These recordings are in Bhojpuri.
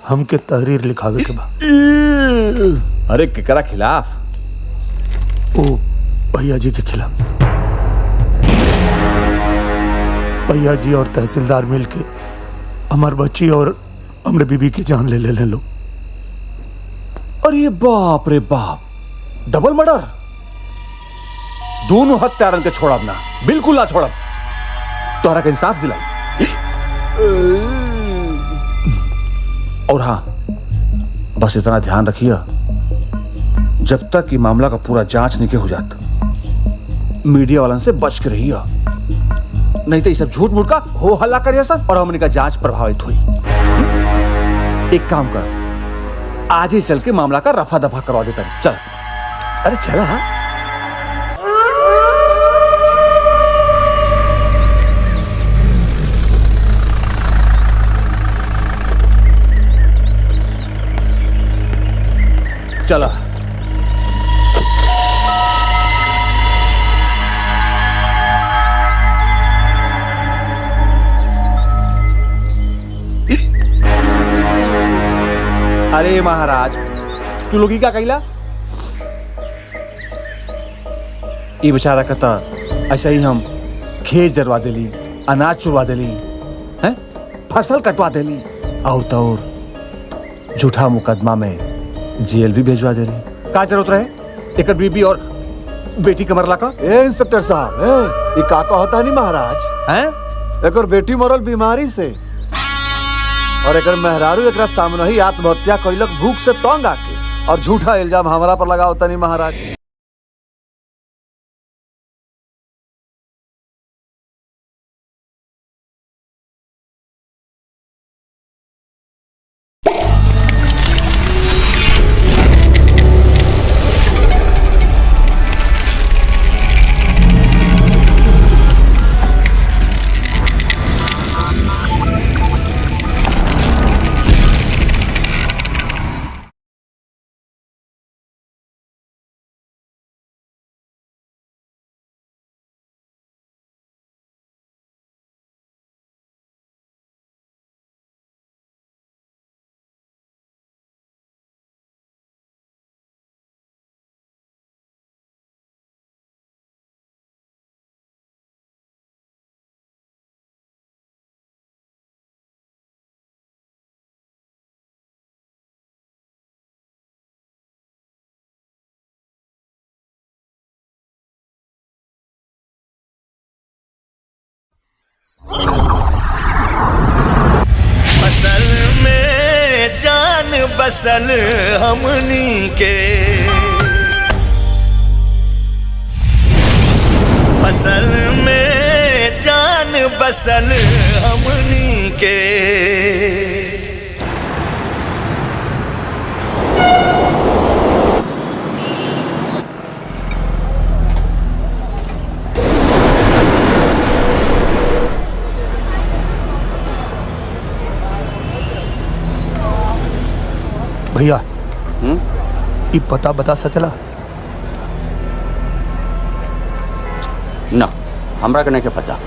हमके तहरीर लिखावे के बा। अरे केकरा खिलाफ? ओ भैया जी के खिलाफ। भैया जी और तहसीलदार मिलके हमार बच्ची और हमरे बीबी की जान ले ले लो। अरे बाप रे बाप, डबल मर्डर। दोनों हत्यारन के छोड़ब ना, बिल्कुल ना छोड़ब। तोहरा के इंसाफ दिलाई। और हाँ, बस इतना ध्यान रखिए, जब तक ये मामला का पूरा जांच नहीं के हो जाता, मीडिया वालन से बच के रहिए, नहीं तो ये सब झूठ मूठ का हो हल्ला करिए सर और हमने का जांच प्रभावित हुई। एक काम कर, आज ही चल के मामला का रफा दफा करवा देता। चल, अरे चला। चला। अरे महाराज, तू लोग क्या कहला? ये बेचारा कहता ऐसा ही हम खेत जरवा देली, अनाज चुरवा देली, हैं, फसल कटवा देली, और तो और झूठा मुकदमा में जेल भी भेजवा देली। का जरूरत रहे एक बीबी और बेटी के मरला का? ए इंस्पेक्टर साहब, ये का होता नहीं महाराज हैं? एक बेटी मरल बीमारी से और एक मेहरारू एक सामने ही आत्महत्या कैलक भूख से तंग आके, और झूठा इल्जाम हमारा पर लगा होता नहीं महाराज। फसल में जान बसल हमनी के, फसल में जान बसल हमनी के। भैया ये पता बता सकेला? ना, हमरा के नहीं के पता।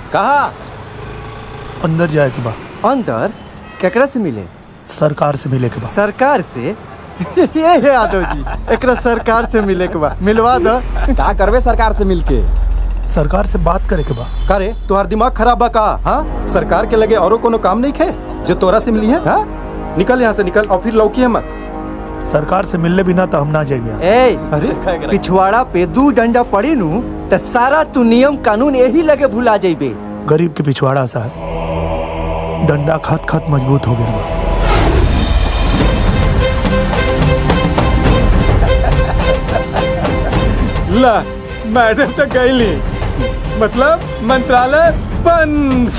कहा? अंदर जाए के बा, अंदर केकरा से मिले? सरकार से मिले के बा। सरकार से? ये है यादव जी, एकरा सरकार से मिले के बा, मिलवा दो। का करबे सरकार से मिलके? सरकार से बात करे के बा। करे तुहार दिमाग खराब बा का? हाँ, सरकार के लगे औरो कोनो काम नहीं खे जो तोरा से मिली है? हाँ, निकल यहाँ से निकल, और फिर लौकी है मत। सरकार से मिलने बिना तो हम ना जाएंगे यहाँ से। ए, अरे पिछवाड़ा पे दू डंडा पड़ी नू तो सारा तू नियम कानून यही लगे भुला जाइबे। गरीब के पिछवाड़ा साहब डंडा खात खात मजबूत हो गया बा। ला मैडम तो गईली, मतलब मंत्रालय बंद।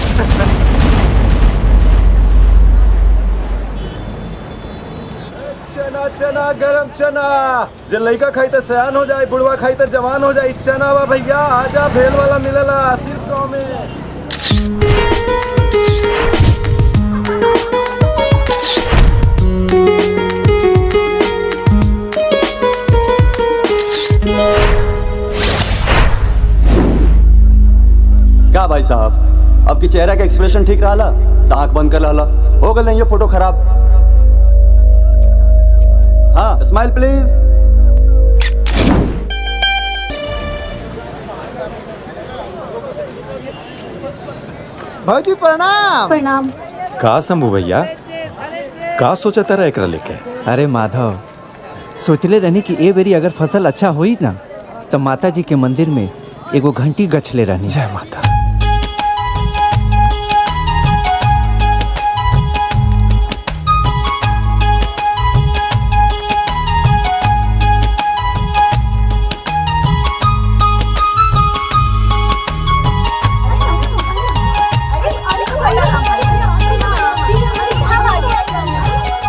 चना चना गरम चना, जे लइका खाई तो सयान हो जाए, बुढ़वा खाई तो जवान हो जाए। चना बा भैया, आजा भेल वाला मिलेला सिर्फ गाँव में। क्या भाई साहब, आपकी चेहरा का एक्सप्रेशन ठीक रहा? तो आंख बंद कर ला, हो गल नहीं ये फोटो खराब। हाँ, स्माइल प्लीज। भौजी प्रणाम। प्रणाम। का शंभू भैया, का सोचा तारा एकरा लेके? अरे माधव, सोचले रहनी कि ए बेरी अगर फसल अच्छा होई ना तो माता जी के मंदिर में एगो घंटी गछले रहनी। जय माता।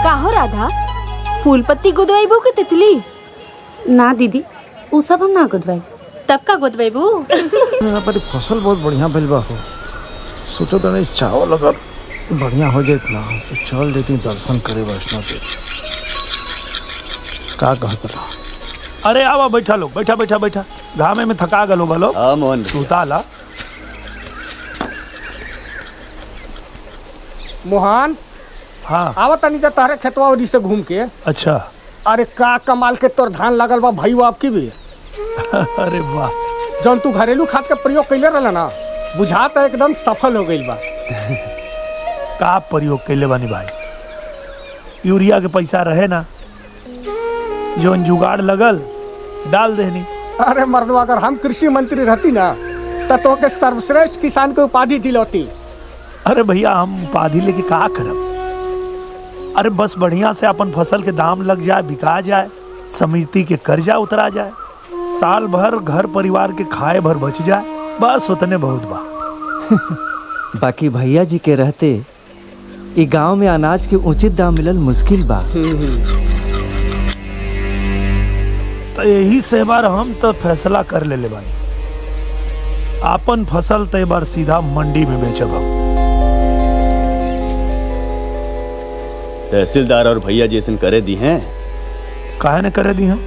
काहो राधा, फूल पत्ती गुदवाइबू के तितली? ना दीदी, उ सब हम ना गुदवाई। तब का गुदवाइबू? यहाँ पर फसल बहुत बढ़िया भइल बा हो। सोचो तो नहीं चावल अगर बढ़िया हो जाए ना तो चल देती दर्शन करे वैष्णो के। का कहत रहा? अरे आवा, बैठा लो, बैठा बैठा बैठा। घामे में थका गलो भलो, मोहन सूता ला। मोहन, हाँ आवा तनी जा तारे खेतवा ओरी से घूम के। अच्छा। अरे का कमाल के तोर धान लगल बा भाई आपकी भी। अरे वाह, जौन तू घरेलू खाद के प्रयोग कैले रहला ना, बुझाता एकदम सफल हो गइल बा। का प्रयोग कैले बानी भाई? यूरिया के पैसा रहे ना, जोन जुगाड़ लगल डाल देनी। अरे मर्दवा, अगर हम कृषि मंत्री रहती ना तो के सर्वश्रेष्ठ किसान के उपाधि दिलौती। अरे भैया, हम उपाधि लेके का करब? अरे बस बढ़िया से अपन फसल के दाम लग जाए, बिका जाए, समिति के कर्जा उतरा जाए, साल भर घर परिवार के खाए भर बच जाए, बस उतने बहुत बा। बाकी भैया जी के रहते ई गांव में अनाज के उचित दाम मिलल मुश्किल बा। तो यही से बार हम तो फैसला कर ले बानी, आपन फसल तो बार सीधा मंडी में बेचब हम। तहसीलदार और भैया जैसन करे दी हैं। काहे न करे दी हम?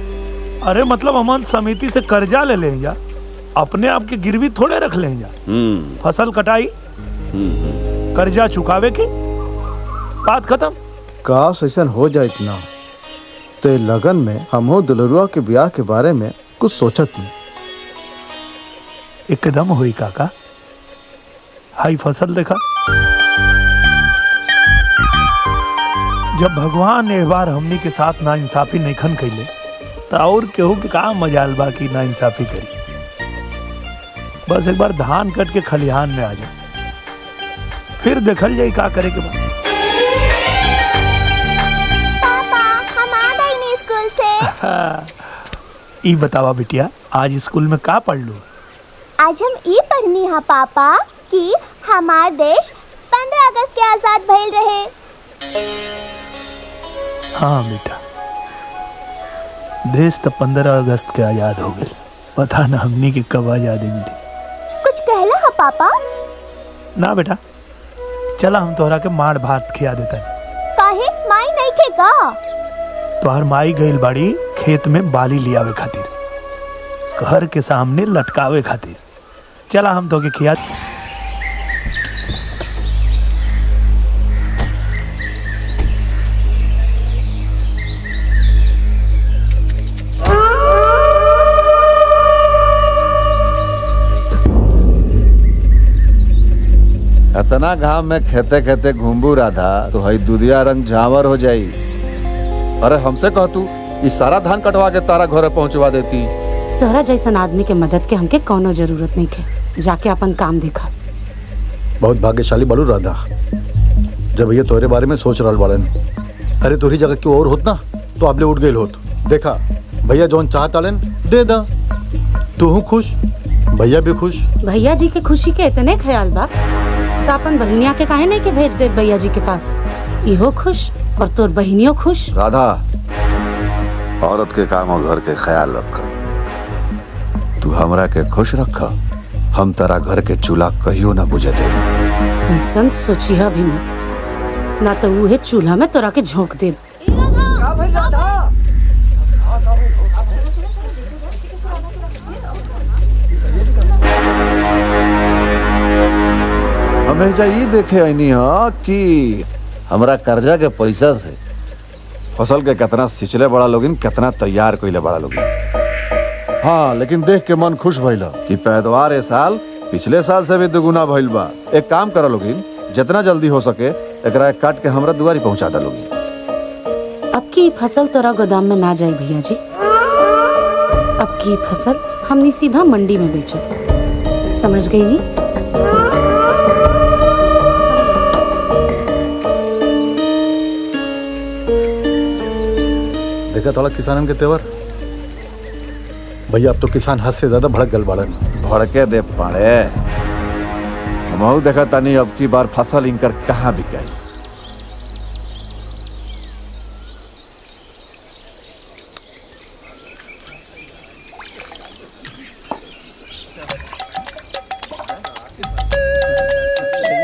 अरे मतलब हम समिति से कर्जा ले लें जा, अपने आप के गिरवी थोड़े रख लें जा। फसल कटाई, कर्जा चुकावे के, बात खत्म। काश ऐसा हो जाए ना तो लगन में हमो दुलरुआ के ब्याह के बारे में कुछ सोचत नहीं। एकदम हुई काका। हाई फसल देखा, जब भगवान एक बार हमनी के साथ ना इंसाफी नैखन कैले तो और केहू के का मजाल बा कि ना इंसाफी करी। बस एक बार धान कट के खलिहान में आ जाए, फिर देखल जाए का करे के बाद। पापा, हम आ गए नी स्कूल से। ई बतावा बिटिया, आज स्कूल में का पढ़ लू? आज हम ई पढ़नी है पापा कि हमार देश 15 अगस्त के आजाद भइल रहे। हाँ बेटा, देश तो 15 अगस्त के आजाद हो गए, पता ना हमनी के कब आजादी मिली। कुछ कहला है पापा? ना बेटा, चला हम तोहरा के माड़ भात खिया देता। काहे माई नहीं खेगा? तोहर माई गइल बाड़ी खेत में बाली लियावे खातिर, घर के सामने लटकावे खातिर। चला हम तो के खिया। इतना घाम में खेते खेते घूमबू राधा तो हई दुधिया रंग झावर हो जाई। अरे हमसे कह तू इस सारा धान कटवा के तारा घरे पहुंचवा देती। तोहरा जैसन आदमी के मदद के हमके कोनो जरूरत नहीं है। जाके अपन काम देखा। बहुत भाग्यशाली बड़ू राधा जब ये तोरे बारे में सोच रहल बाड़न। अरे तोरी जगह क्यों और होत ना तो आपले उठ गए होत। देखा भैया जौन चाहताड़न दे दा, तू खुश भैया भी खुश। भैया जी के खुशी के इतने ख्याल बा तो अपन बहनिया के काहे नहीं के भेज देत भैया जी के पास। इहो खुश और तोर बहनियों खुश। राधा औरत के काम और घर के ख्याल रख। तू हमरा के खुश रख, हम तारा घर के चूल्हा कहियो ना बुझे दे। ऐसन सोचिया भी मत, ना तो उहे चूल्हा में तोरा के झोंक दे। हमेशा ये देखे आईनी हा कि हमरा कर्जा के पैसा से फसल के कितना सिंचले बड़ा लोगिन, कितना तैयार कइले बड़ा लोगिन। हाँ लेकिन देख के मन खुश भइल कि पैदावार ए साल पिछले साल से भी दुगुना भइल बा। एक काम करा लोगिन, जितना जल्दी हो सके एकरा काट के हमरा दुआरी पहुंचा दा लोगिन। अब की फसल तोरा गोदाम में ना जाए भैया जी। अब की फसल हमने सीधा मंडी में बेचो। समझ गई नी? देखा थोड़ा किसानन के तेवर भैया। अब तो किसान हद से ज्यादा भड़क गल बाड़न। भड़के दे पाड़े, हमहू देखा तानी अब की बार फसल इनकर कहाँ बिकाई।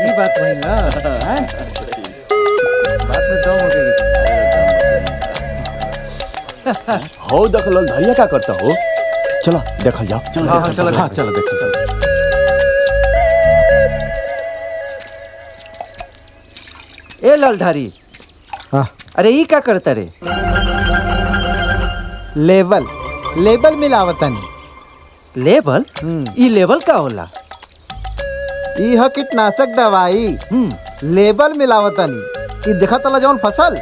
ये बात वही ना बात में दम हो गई। हो दखल धरिया क्या करता हो? चला देखल जाओ। चलो देखो चलो। ए लालधारी, अरे ई का करता रे? लेबल लेबल मिलावतन। लेबल? ई लेबल का होला? ई ह कीटनाशक दवाई। लेबल मिलावतन। ई देखा तला जौन फसल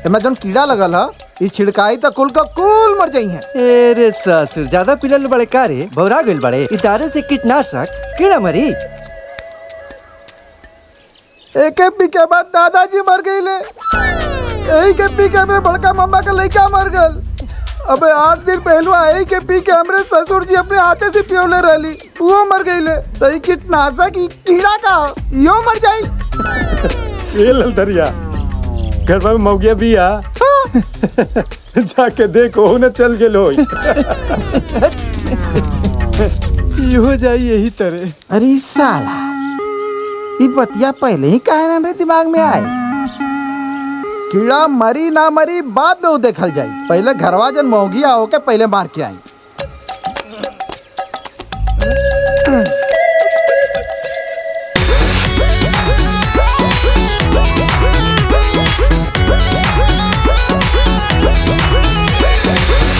एमे जौन कीड़ा लगल ह ई छिड़काई त कुल का कुल मर जाई है। ए रे ससुर, ज्यादा पिलल बड़े का रे? भौरा गइल बड़े? ई तारे से कीटनाशक कीड़ा मरी। एक बीके बाद दादाजी मर गईले। यही के पी के हमरे बड़का मामा का लड़का मर गल। अबे 8 दिन पहलू यही के पी के हमरे ससुर जी अपने हाथे से पियोले रहली, वो मर गईले। तो ई कीटनाशक ई कीड़ा का यो मर जाई। ये ललधरिया घर में मौगिया भी आ जाके देखो न चल गेल होई। हो जाई यही तरह। अरे साला ये बतिया पहले ही काहे ना हमरे दिमाग में आए। कीड़ा मरी ना मरी बाद में वो देखल जाई। पहले घरवा जन मौगिया होके पहले मार के आई।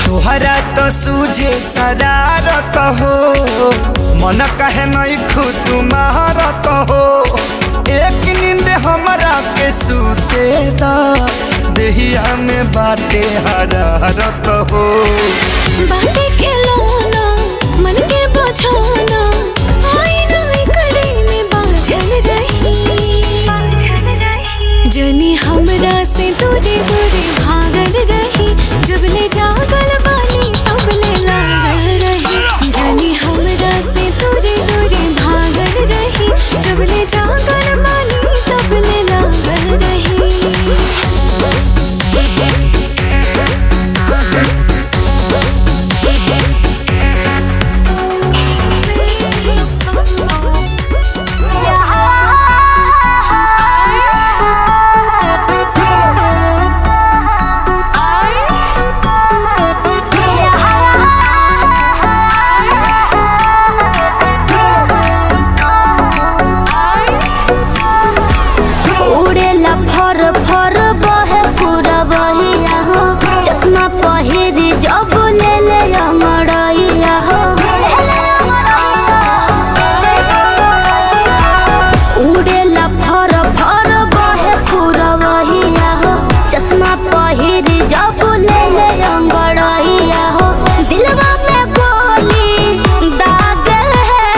तोहरा तो सूझे शरारत हो, मन कहे नहीं खुद तुम्हारत हो। एक नींद हमरा के सूते दा, देहिया में बाटे हरारत हो। बाटे खिलौना मन के बुझाना, आईना करे में बाझल रही। जनी हमरा से दूरे दूरे भागल रही, जब ले जागल बानी तब ले लागल रही। जनी हमरा से दूरे दूरे भागल रही, जब ले जागल बानी तब ले लागल रही। चश्मा पहिरी जब ले ले मड़ैया हो, उड़ेला देले अंगड़ैया हो दिलवा में गोली दाग है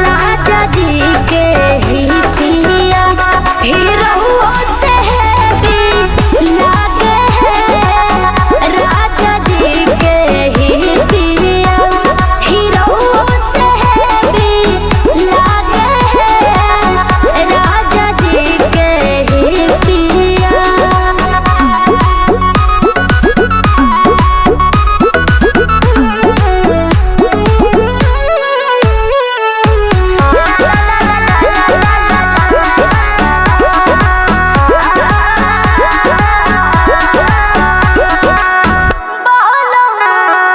राजा जी के ही पिया हीरो से भी लागे है राजा जी के ही पिया हीरो से भी लागे है राजा जी के ही पिया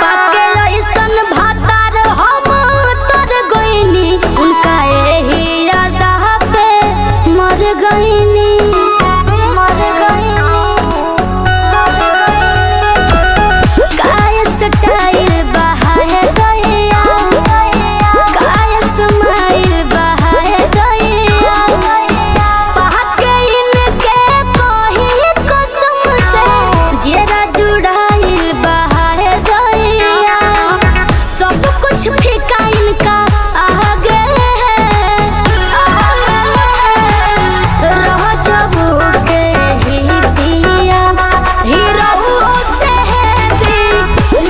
पाके ऐसन भातार हम तर गइनी उनका एही यादा पे मर गइनी काय स्टाइल बहाए गइया काय स्माइल बहाए गइया पाके इनके कहीं कसम से जेरा जुड़ाइल बहाए गइया सब कुछ फीका इनका आगे है रह जबू के ही पिया हीरो से भी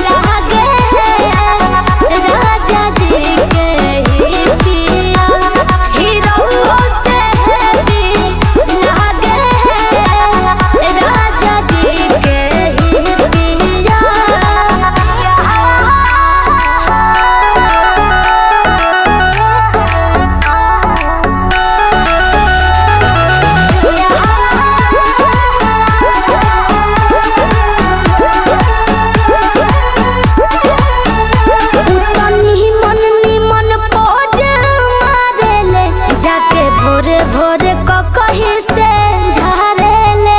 लागे है राजा जी के ही पिया हीरो से भी लागे है राजा जी के ही पिया निमन पोज मारेले जाके भोरे भोरे कहीं से झारेले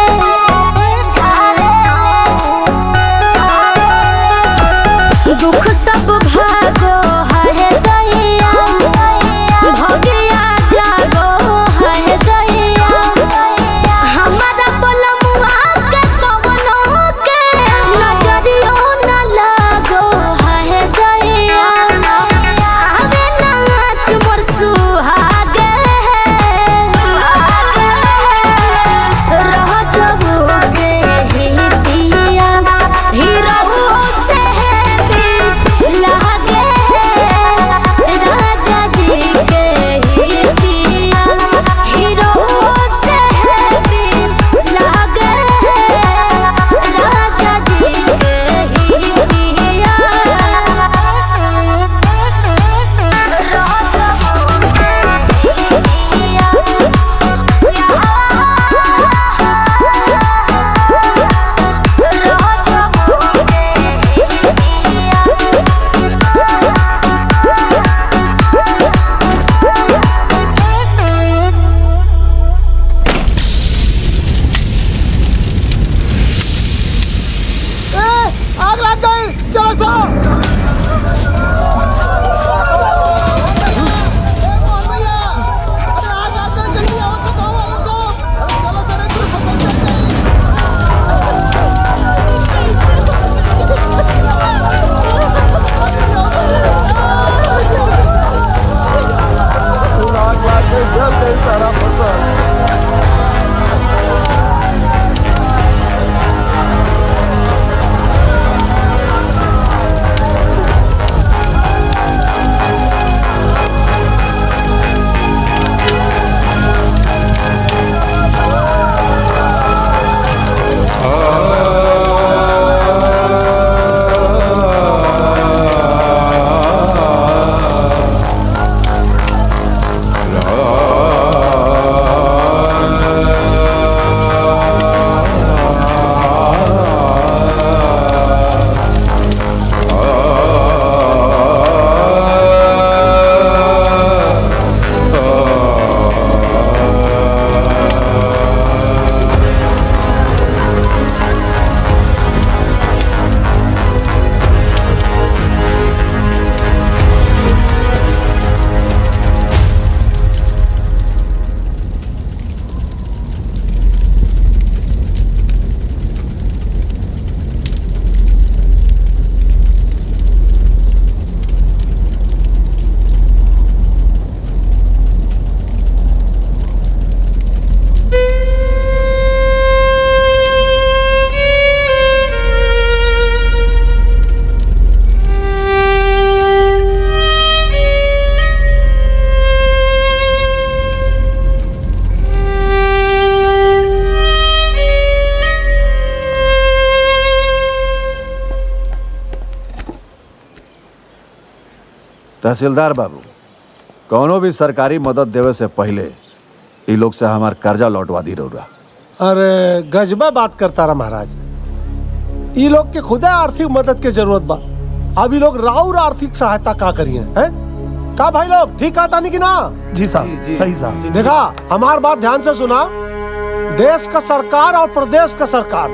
दुख सब भागो है दैया भगिया जागो है दैया हमारा बलमुआ के कवनो के नजरियो न लगो है दैया आवे नाच मोर सुहागे रह जबू के ही पिया हीरो से भी लागे है राजा जी के ही पिया हीरो से भी लागे है राजा जी के ही पिया रह जबू के ही आग लग गई चलो सो तहसीलदार बाबू, कौनो भी सरकारी मदद देवे से पहले ई लोग से हमार कर्जा लौटवा दी रहा। अरे गजबा बात करता रहा महाराज। ये लोग के खुदा आर्थिक मदद के जरूरत बा। अभी लोग राउर आर्थिक सहायता का करिए हैं? का भाई लोग ठीक कहता नहीं कि ना? जी साहब, सही साहब। देखा, हमार बात ध्यान से सुना। देश का सरकार और प्रदेश का सरकार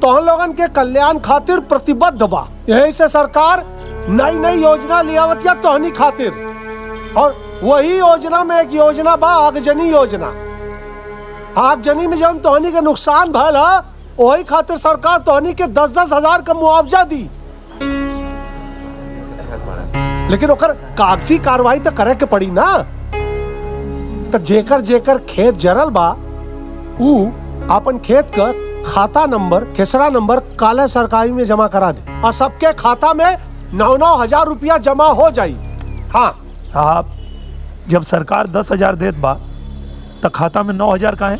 तो हम लोगन के कल्याण खातिर प्रतिबद्ध बा। यही से सरकार नई नई योजना लियावतिया तोहनी खातिर, और वही योजना में एक योजना बा आगजनी योजना। आगजनी में जब तोहनी के नुकसान भयल है, वही खातिर सरकार तोहनी के 10-10 हजार का मुआवजा दी। लेकिन ओकर कागजी कार्रवाई तो करे के पड़ी ना। तो जेकर जेकर खेत जरल बा, ऊ अपन खेत का खाता नंबर, खेसरा नंबर काले सरकारी में जमा करा दे, और सबके खाता में 9-9 हजार रुपया जमा हो जाई। हाँ साहब, जब सरकार 10,000 देत बा तो खाता में 9,000 का है?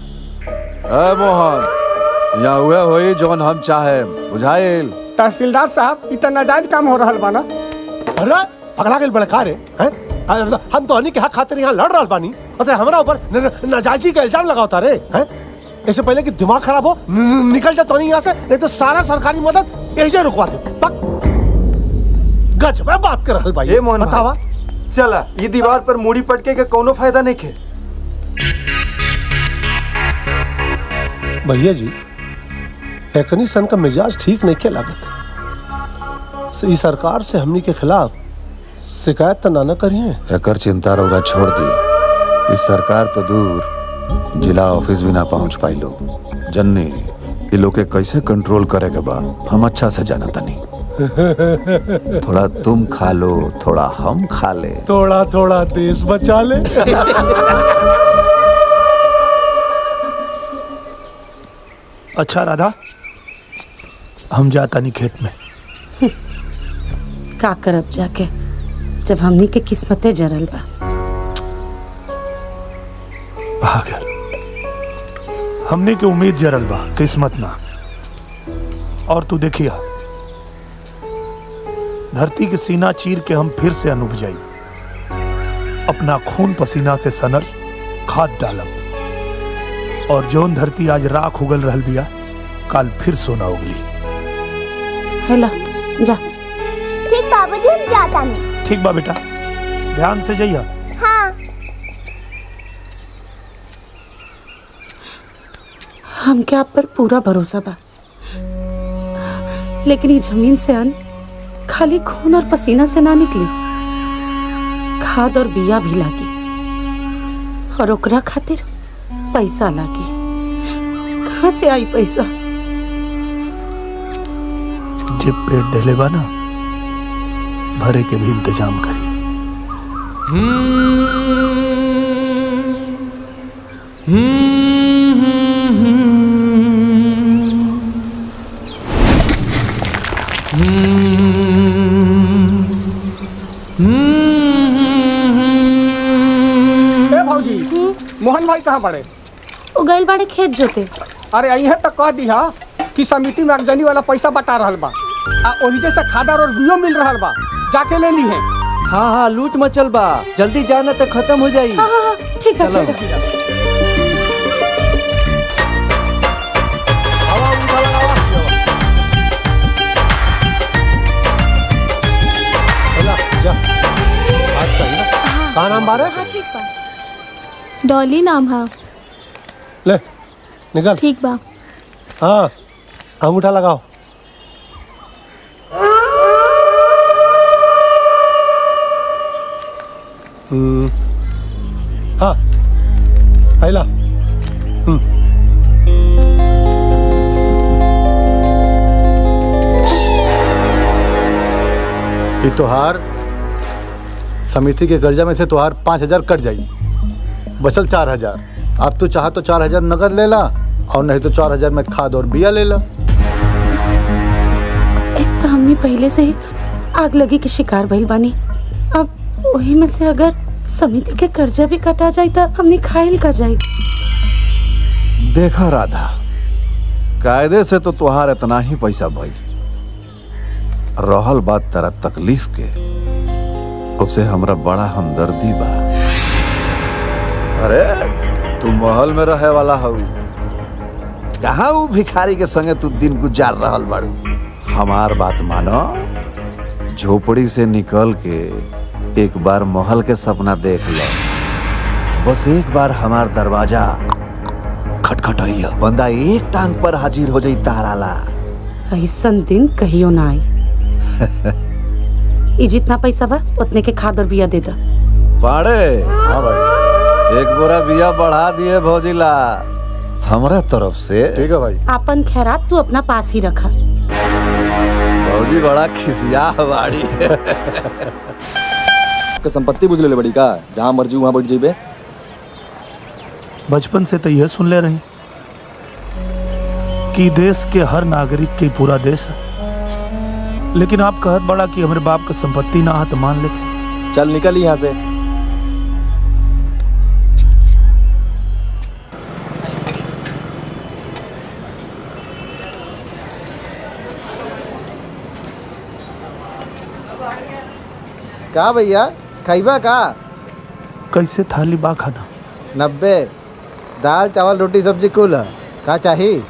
मोहन, यहाँ हुए होई जौन हम चाहे, बुझाइल? तहसीलदार साहब, इतना नाजायज काम हो रहा बा ना। अरे पकड़ा गए बड़े कारे हैं? हम तो हनी के हक खातिर यहाँ लड़ रहा बानी, और हमारा ऊपर नाजायजी का इल्जाम लगाता रे हैं? इससे पहले कि दिमाग खराब हो, निकल जा तो नहीं यहाँ से, नहीं तो सारा सरकारी मदद ऐसे रुकवा दे। गजब बात कर रहा भाई। मोहन बतावा, चला ये दीवार पर मुड़ी पटके के कोनो फायदा नहीं खे। भैया जी, एकनी सन का मिजाज ठीक नहीं के लागत। इस सरकार से हमनी के खिलाफ शिकायत तो ना करिए। एकर चिंता रौरा छोड़ दी। इस सरकार तो दूर, जिला ऑफिस भी ना पहुंच पाई लोग। जन्नी ये लोग के कैसे कंट्रोल करे के बा हम अच्छा से जानता नहीं। थोड़ा तुम खा लो, थोड़ा हम खा ले, थोड़ा थोड़ा देश बचा ले। अच्छा राधा, हम जाता नहीं खेत में। का करब जाके, जब हमनी के किस्मते जरल बा। भागल, हमने के उम्मीद जरल बा, किस्मत ना। और तू देखिया, धरती के सीना चीर के हम फिर से अनूप जाई, अपना खून पसीना से सनल खाद डालब, और जोन धरती आज राख उगल रहल बिया, काल फिर सोना उगली। हेला जा। ठीक बाबूजी, हम जाता नहीं। ठीक बा बेटा, ध्यान से जाइया। हाँ। हम क्या आप पर पूरा भरोसा बा, लेकिन ये जमीन से अन्न खाली खून और पसीना से ना निकली, खाद और बिया भी लागी, और ओकरा खातिर पैसा लागी। कहाँ से आई पैसा? जब पेट देले बा ना, भरे के भी इंतजाम करी। भाऊजी, मोहन भाई कहाँ पड़े? वो गइल बाड़े खेत जोते। अरे यही तो कह दिया कि समिति में आगजनी वाला पैसा बटा रहल बा, आ ओही जैसे खादर और बियो मिल रहल बा, जाके ले ली है। हाँ हाँ, लूट मचल बा, जल्दी जाना तो खत्म हो जाई। हाँ हाँ, ठीक है, ठीक है। का नाम बारे? डॉली नाम है। ले निकल। ठीक बा। हाँ, अंगूठा लगाओ। हाँ, आइला। ये तोहार समिति के कर्जा में से तोहार 5,000 कट जाई, बचल 4,000। अब तू चाह तो 4,000 नगद ले ला, और नहीं तो 4,000 में खाद और बिया ले ला। एक तो हमने पहले से ही आग लगी के शिकार भइल बानी, अब वही में से अगर समिति के कर्जा भी कटा जाए तो हमने खाइल का जाए। देखा राधा, कायदे से तो तुहार इतना ही पैसा भइल, रहल बात तेरा तकलीफ के, उसे हमरा बड़ा हमदर्दी बा। अरे तू महल में रहे वाला हऊ, कहाँ वो भिखारी के संगे तू दिन गुजार रहल बाड़ू। हमार बात मानो, झोपड़ी से निकल के एक बार महल के सपना देख लो। बस एक बार हमार दरवाजा खटखटाइया, बंदा एक टांग पर हाजिर हो जाई ताराला। ऐसन दिन कहियो ना आई। ये जितना पैसा बा उतने के खाद और बिया दे दा। पाड़े, हाँ भाई, एक बोरा बिया बढ़ा दिए भौजीला हमरा तरफ से। ठीक है भाई। आपन खैरात तू अपना पास ही रखा। भौजी बड़ा खिसिया बाड़ी। संपत्ति बुझ ले बड़ी का, जहाँ मर्जी वहाँ बैठ जेबे। बचपन से तो यह सुन ले रही कि देश के हर नागरिक के पूरा देश है, लेकिन आप कहत बड़ा कि हमारे बाप का संपत्ति ना है तो मान लेते। चल निकल यहाँ से। का भैया खैबा का? कैसे थाली बा खाना? 90। दाल चावल रोटी सब्जी कुल है। का चाहिए?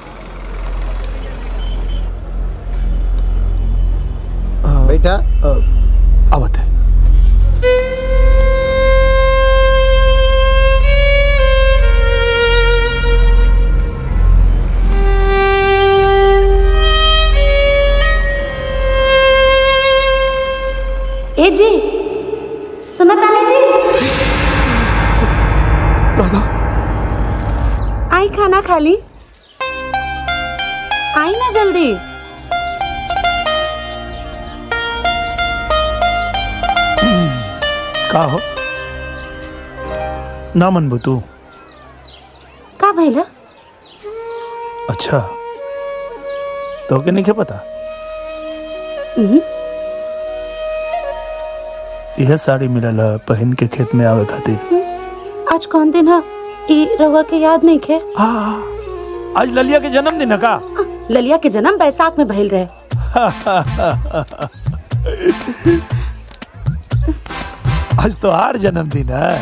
बैठा। आवत है। ए जी, सुना ताने जी? राधा, आई खाना खा ली। आई ना जल्दी। का हो? ना मन बुतू। का भइला? अच्छा, तो के नहीं क्या पता? यह साड़ी मिलल है पहन के खेत में आवे खातिर। आज कौन दिन है? ई रवा के याद नहीं खे? आज ललिया के जन्मदिन है का? ललिया के जन्म बैसाख में भइल रहे। आज तो हर जन्मदिन है।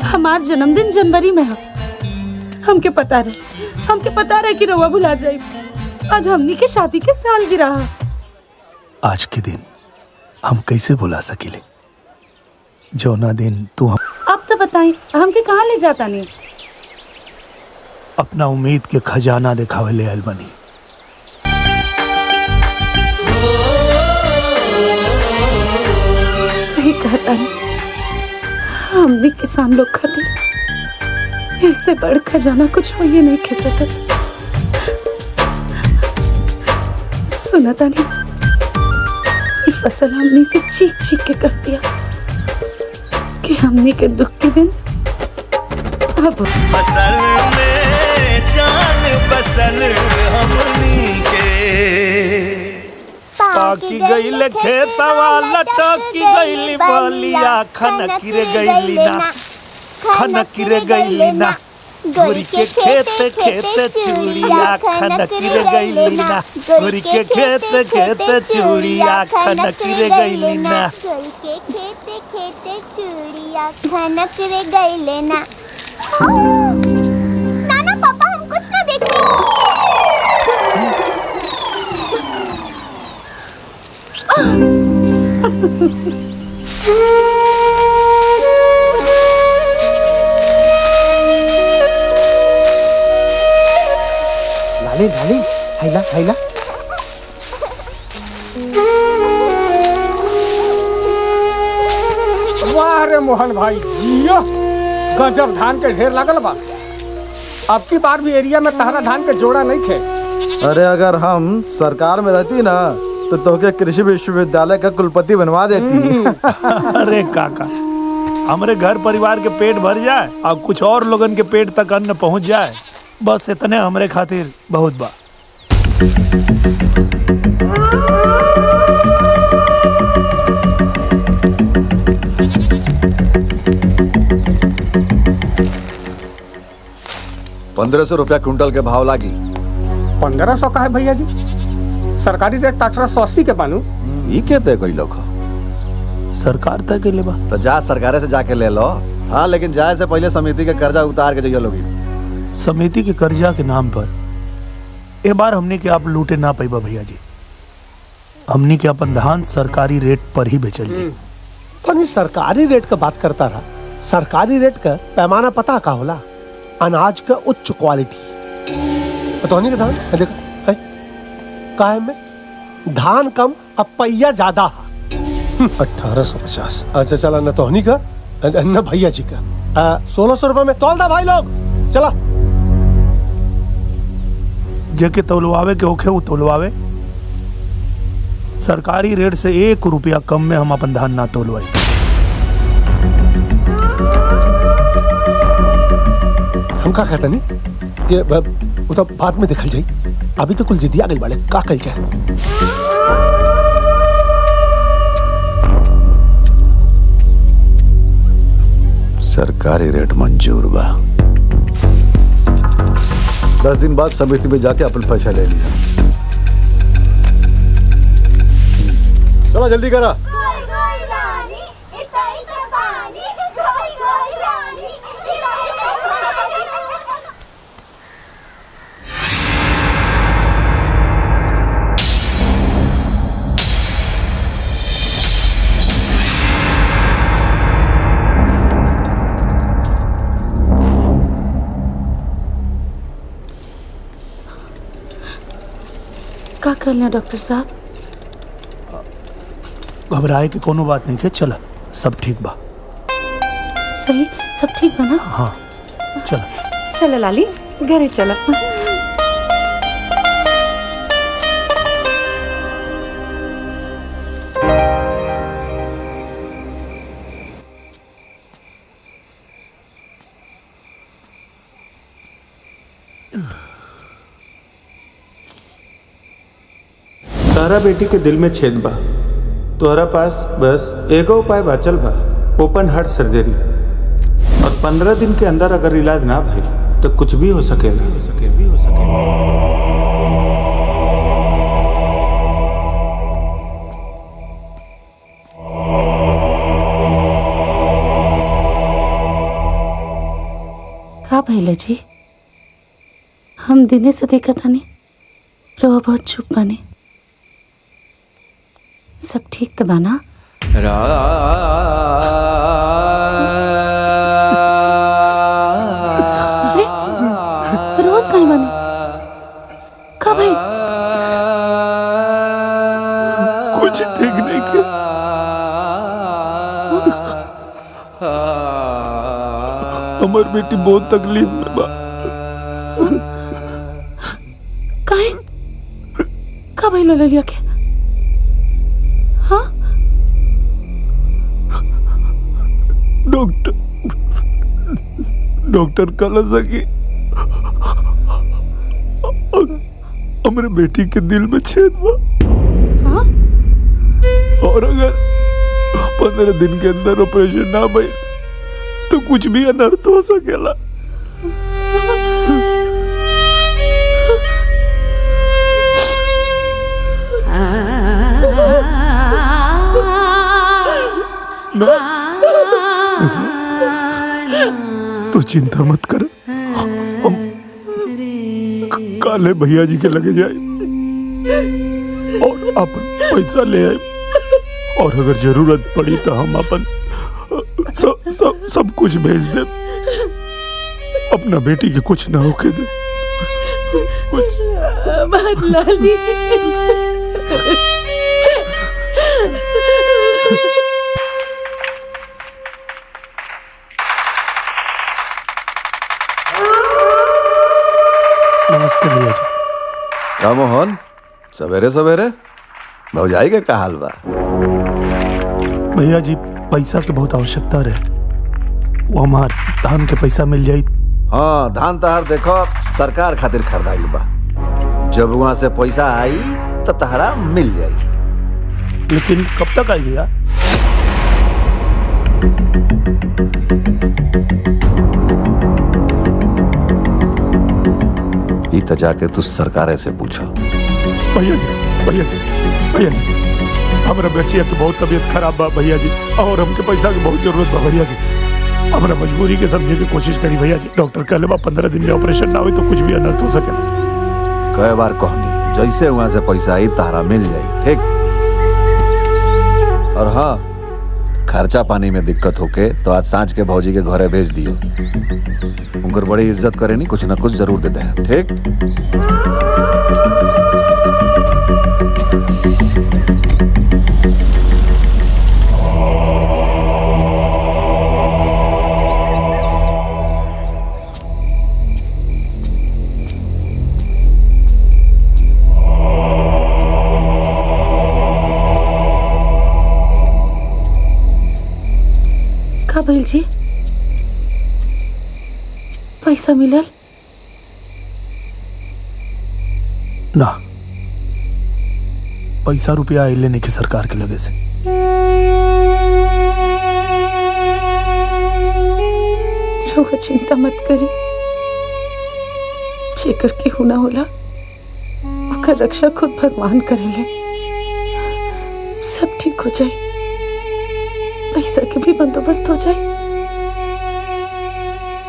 हमार जन्मदिन जनवरी में है। हमके पता रहे कि रवा भुला जाए। आज हमनी के शादी के सालगिरह है। आज के दिन हम कैसे भुला सकीले? जौना दिन तू अब तो बताई हमके कहाँ ले जाता नहीं? अपना उम्मीद के खजाना दिखावे ले आयल बनी। सही कहता नहीं, हमने किसान लोग खातिर ऐसे बड़ खजाना कुछ हो ये नहीं कह सकत। सुनता नहीं, ये फसल हमने से चीख चीख के कर दिया कि हमने के दुख के दिन अब फसल में जान बसल हमनी के। पाकी गईले खेतवा लटकी गईली बलिया खनकिरे गईली ना, खनकिरे गईली ना। गोरी के खेत खेत चूड़िया खनकिरे गईली ना, गोरी के खेत खेत चूड़िया खनकिरे गईली ना। गोरी के खेत खेत चूड़िया खनकिरे गईले ना। नाना पापा हम कुछ ना देखे। लाली लाली हैला हैला। वाह रे मोहन भाई जियो, गजब धान के ढेर लगल बा। अब की बार भी एरिया में तहरा धान के जोड़ा नहीं थे। अरे अगर हम सरकार में रहती ना तो तोके कृषि विश्वविद्यालय का कुलपति बनवा देती। अरे काका, हमारे घर परिवार के पेट भर जाए और कुछ और लोगन के पेट तक अन्न पहुंच जाए, बस इतने हमरे खातिर बहुत बा। ₹1500 क्विंटल के भाव लागी। 1500 का है भैया जी? सरकारी रेट 1880 के बानू। ई के दे कोई लोग सरकार तय के लेबा। तो जा सरकारे से जाके ले लो। हाँ, लेकिन जाए से पहले समिति के कर्जा उतार के जाइए लोगी। समिति के कर्जा के नाम पर ए बार हमने के आप लूटे ना पैबा भैया जी। हमने के अपन धान सरकारी रेट पर ही बेचल जाई। तो सरकारी रेट का बात करता रहा। सरकारी रेट का पैमाना पता का होला? अनाज का उच्च क्वालिटी। तो नहीं का धान देखो है का है में धान कम अब पैया ज्यादा है। 1850। अच्छा चला न तोहनी का न भैया जी का 1600 रुपए में तौल दा भाई लोग। चला जेके तौलवावे के होखे वो तौलवावे। सरकारी रेट से 1 रुपया कम में हम अपन धान ना तौलवाई। हम का कहता नहीं ये वो तो बाद में देखल जाई। अभी तो कुल जिदिया गई वाले का कल जाए। सरकारी रेट मंजूर बा। 10 दिन बाद समिति में जाके अपन पैसा ले लिया। चलो जल्दी करा। का कर लें डॉक्टर साहब? घबराए के कोनो बात नहीं है। चला सब ठीक बा। सही सब ठीक बना? हाँ चला चलो लाली घरे चला। तारा बेटी के दिल में छेद बा। तोहरा पास बस एगो उपाय बाचल बा, ओपन हार्ट सर्जरी। और 15 दिन के अंदर अगर इलाज ना भइल तो कुछ भी हो सकेला। का भइल जी? हम दिने से देखा था नहीं रहो बहुत चुप बने। सब ठीक तो बना? रोज कहीं बने का भाई? कुछ ठीक नहीं किया। हमार बेटी बहुत तकलीफ में बा। काहे का भाई ले लिया के? हाँ डॉक्टर कल सकी हमारे बेटी के दिल में छेद बा। हाँ? और अगर 15 दिन के अंदर ऑपरेशन ना भइल तो कुछ भी अनर्थ हो सकेला। तू चिंता मत कर। हम काले भैया जी के लगे जाए और अपन पैसा ले आए। और अगर जरूरत पड़ी तो हम अपन सब कुछ भेज दे। अपना बेटी के कुछ ना होके दे। लाली नमस्ते भैया जी। का मोहन सवेरे सवेरे भौजाई के का हाल बा? भैया जी पैसा के बहुत आवश्यकता रहे। वो हमार धान के पैसा मिल जाई। हाँ, धान तहार देखो सरकार खातिर खरीदाइल बा। जब वहां से पैसा आई तो तहरा मिल जाई। लेकिन कब तक आई भैया? ई तो जाके तू सरकारे से पूछा। भैया जी भैया जी भैया जी हमरा बच्चिया के बहुत तबीयत खराब बा भैया जी, और हमके पैसा की बहुत जरूरत बा भैया जी। हमरा मजबूरी के समझे की कोशिश करी भैया जी। डॉक्टर कहले बा 15 दिन में ऑपरेशन ना हुई तो कुछ भी अनर्थ हो सके। कई बार कहनी जैसे वहां से पैसा आई तारा मिल जाई, ठीक। और हाँ, खर्चा पानी में दिक्कत होके तो आज सांझ के भौजी के घरे भेज दियो। उनकर बड़ी इज्जत करे नहीं, कुछ ना कुछ जरूर देते हैं, ठीक। का भइल जी? पैसा मिलल? ना, पैसा रुपया आइले नहीं के सरकार के लगे से। रउआ चिंता मत करी, जेकर केहू ना होला ओकर रक्षा खुद भगवान करेले। सब ठीक हो जाए, पैसा के भी बंदोबस्त हो जाए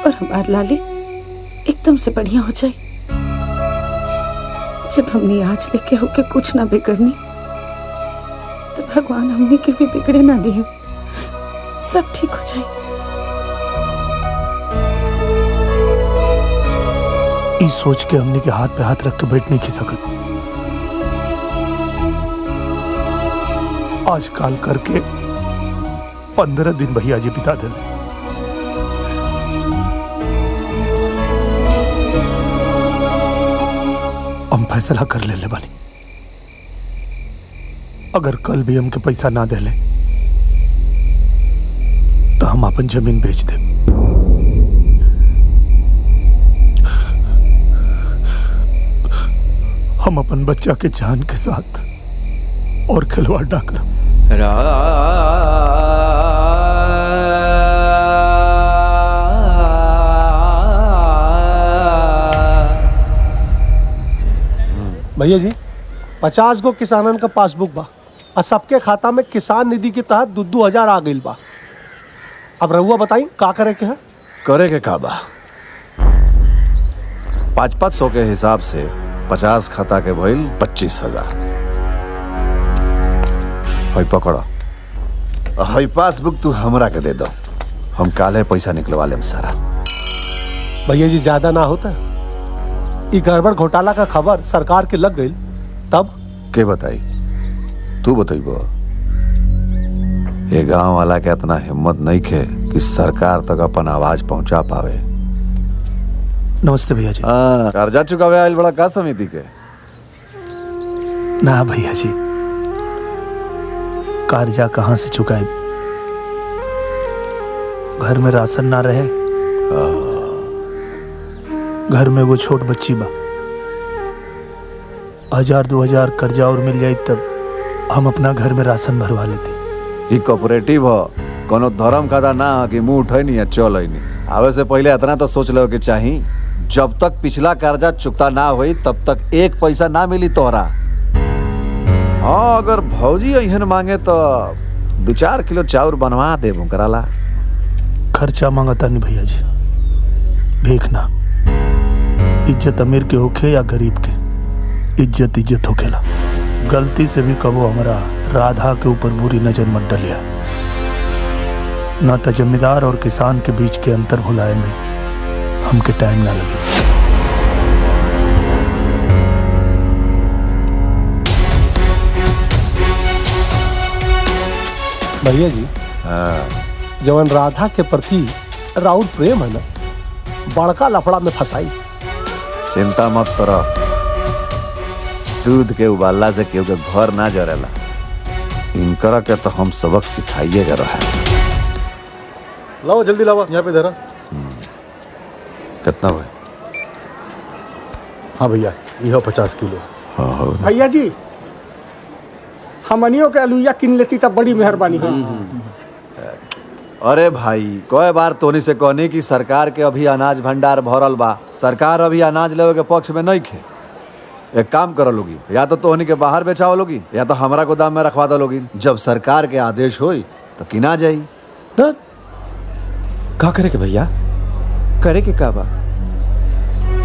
और हमार लाली एकदम से बढ़िया हो जाए। जब हमने आज लेके होके कुछ ना बिगड़नी तो भगवान हमने के भी बिगड़े ना दिए, सब ठीक हो जाए। इस सोच के हमने के हाथ पे हाथ रख के बैठ नहीं की सकत। आज काल करके 15 दिन भैया जी बिता दिले। हम फैसला कर ले बानी, अगर कल भी हमके पैसा ना देले तो हम अपन जमीन बेच दे। हम अपन बच्चा के जान के साथ और खिलवाड़ ना करब। भैया जी 50 गो किसानन का पासबुक बा और सबके खाता में किसान निधि के तहत 2,000 आ गइल बा। अब रहुआ बताई का करे के है? करे के का बा? 500 के हिसाब से 50 खाता के भइल 25,000। हई पकड़ो, हई पासबुक तू हमरा के दे दो, हम काले पैसा निकलवा लेम सारा। भैया जी ज्यादा ना होता, ई गड़बड़ घोटाला का खबर सरकार के लग गई तब के बताई? तू बताइबो? ये गांव वाला के इतना हिम्मत नहीं खे कि सरकार तक अपन आवाज पहुंचा पावे। नमस्ते भैया जी। कर्जा चुकावे आइल बड़ा का समिति के? ना भैया जी, कर्जा कहाँ से चुकाए? घर में राशन ना रहे, घर में वो छोट बच्ची बा, 1,000-2,000 कर्जा और मिल जाए तब हम अपना घर में राशन भरवा लेते। ये कोऑपरेटिव हो, कोनो धर्म खाता ना कि मुंह उठे नहीं चल नहीं। आवे से पहले इतना तो सोच लो कि चाहिए जब तक पिछला कर्जा चुकता ना हुई तब तक एक पैसा ना मिली तोहरा। हाँ, अगर भौजी अहन मांगे तो 2-4 किलो चाउर बनवा दे कराला। खर्चा मांगता नहीं भैया जी, भीख ना। इज्जत अमीर के होखे या गरीब के, इज्जत इज्जत होखेला। गलती से भी कबो हमारा राधा के ऊपर बुरी नजर मत डलिया, ना तो जमींदार और किसान के बीच के अंतर भुलाए में हमके टाइम ना लगे। भैया जी जवन राधा के प्रति राउर प्रेम है ना, बड़का लफड़ा में फंसाई। चिंता मत करो, दूध के उबालला से केहू के घर ना जरेला। इनकरा के तो हम सबक सिखाइए जा रहा है। लाओ जल्दी लाओ, यहाँ पे धरा। कितना भाई? हाँ भैया, यह 50 किलो। हाँ भैया जी, हमनियों के अलुइया किन लेती तब बड़ी मेहरबानी है। अरे भाई, कई बार तोनी से कहनी कि सरकार के अभी अनाज भंडार भरल बा, सरकार अभी अनाज लेवे के पक्ष में नहीं खे। एक काम करो लोगी, या तो तोहनी के बाहर बेचाओ लोगी या तो हमारा गोदाम में रखवा दो लोगी। जब सरकार के आदेश होई तो किना जाई। का करे के भैया? करे के का बा?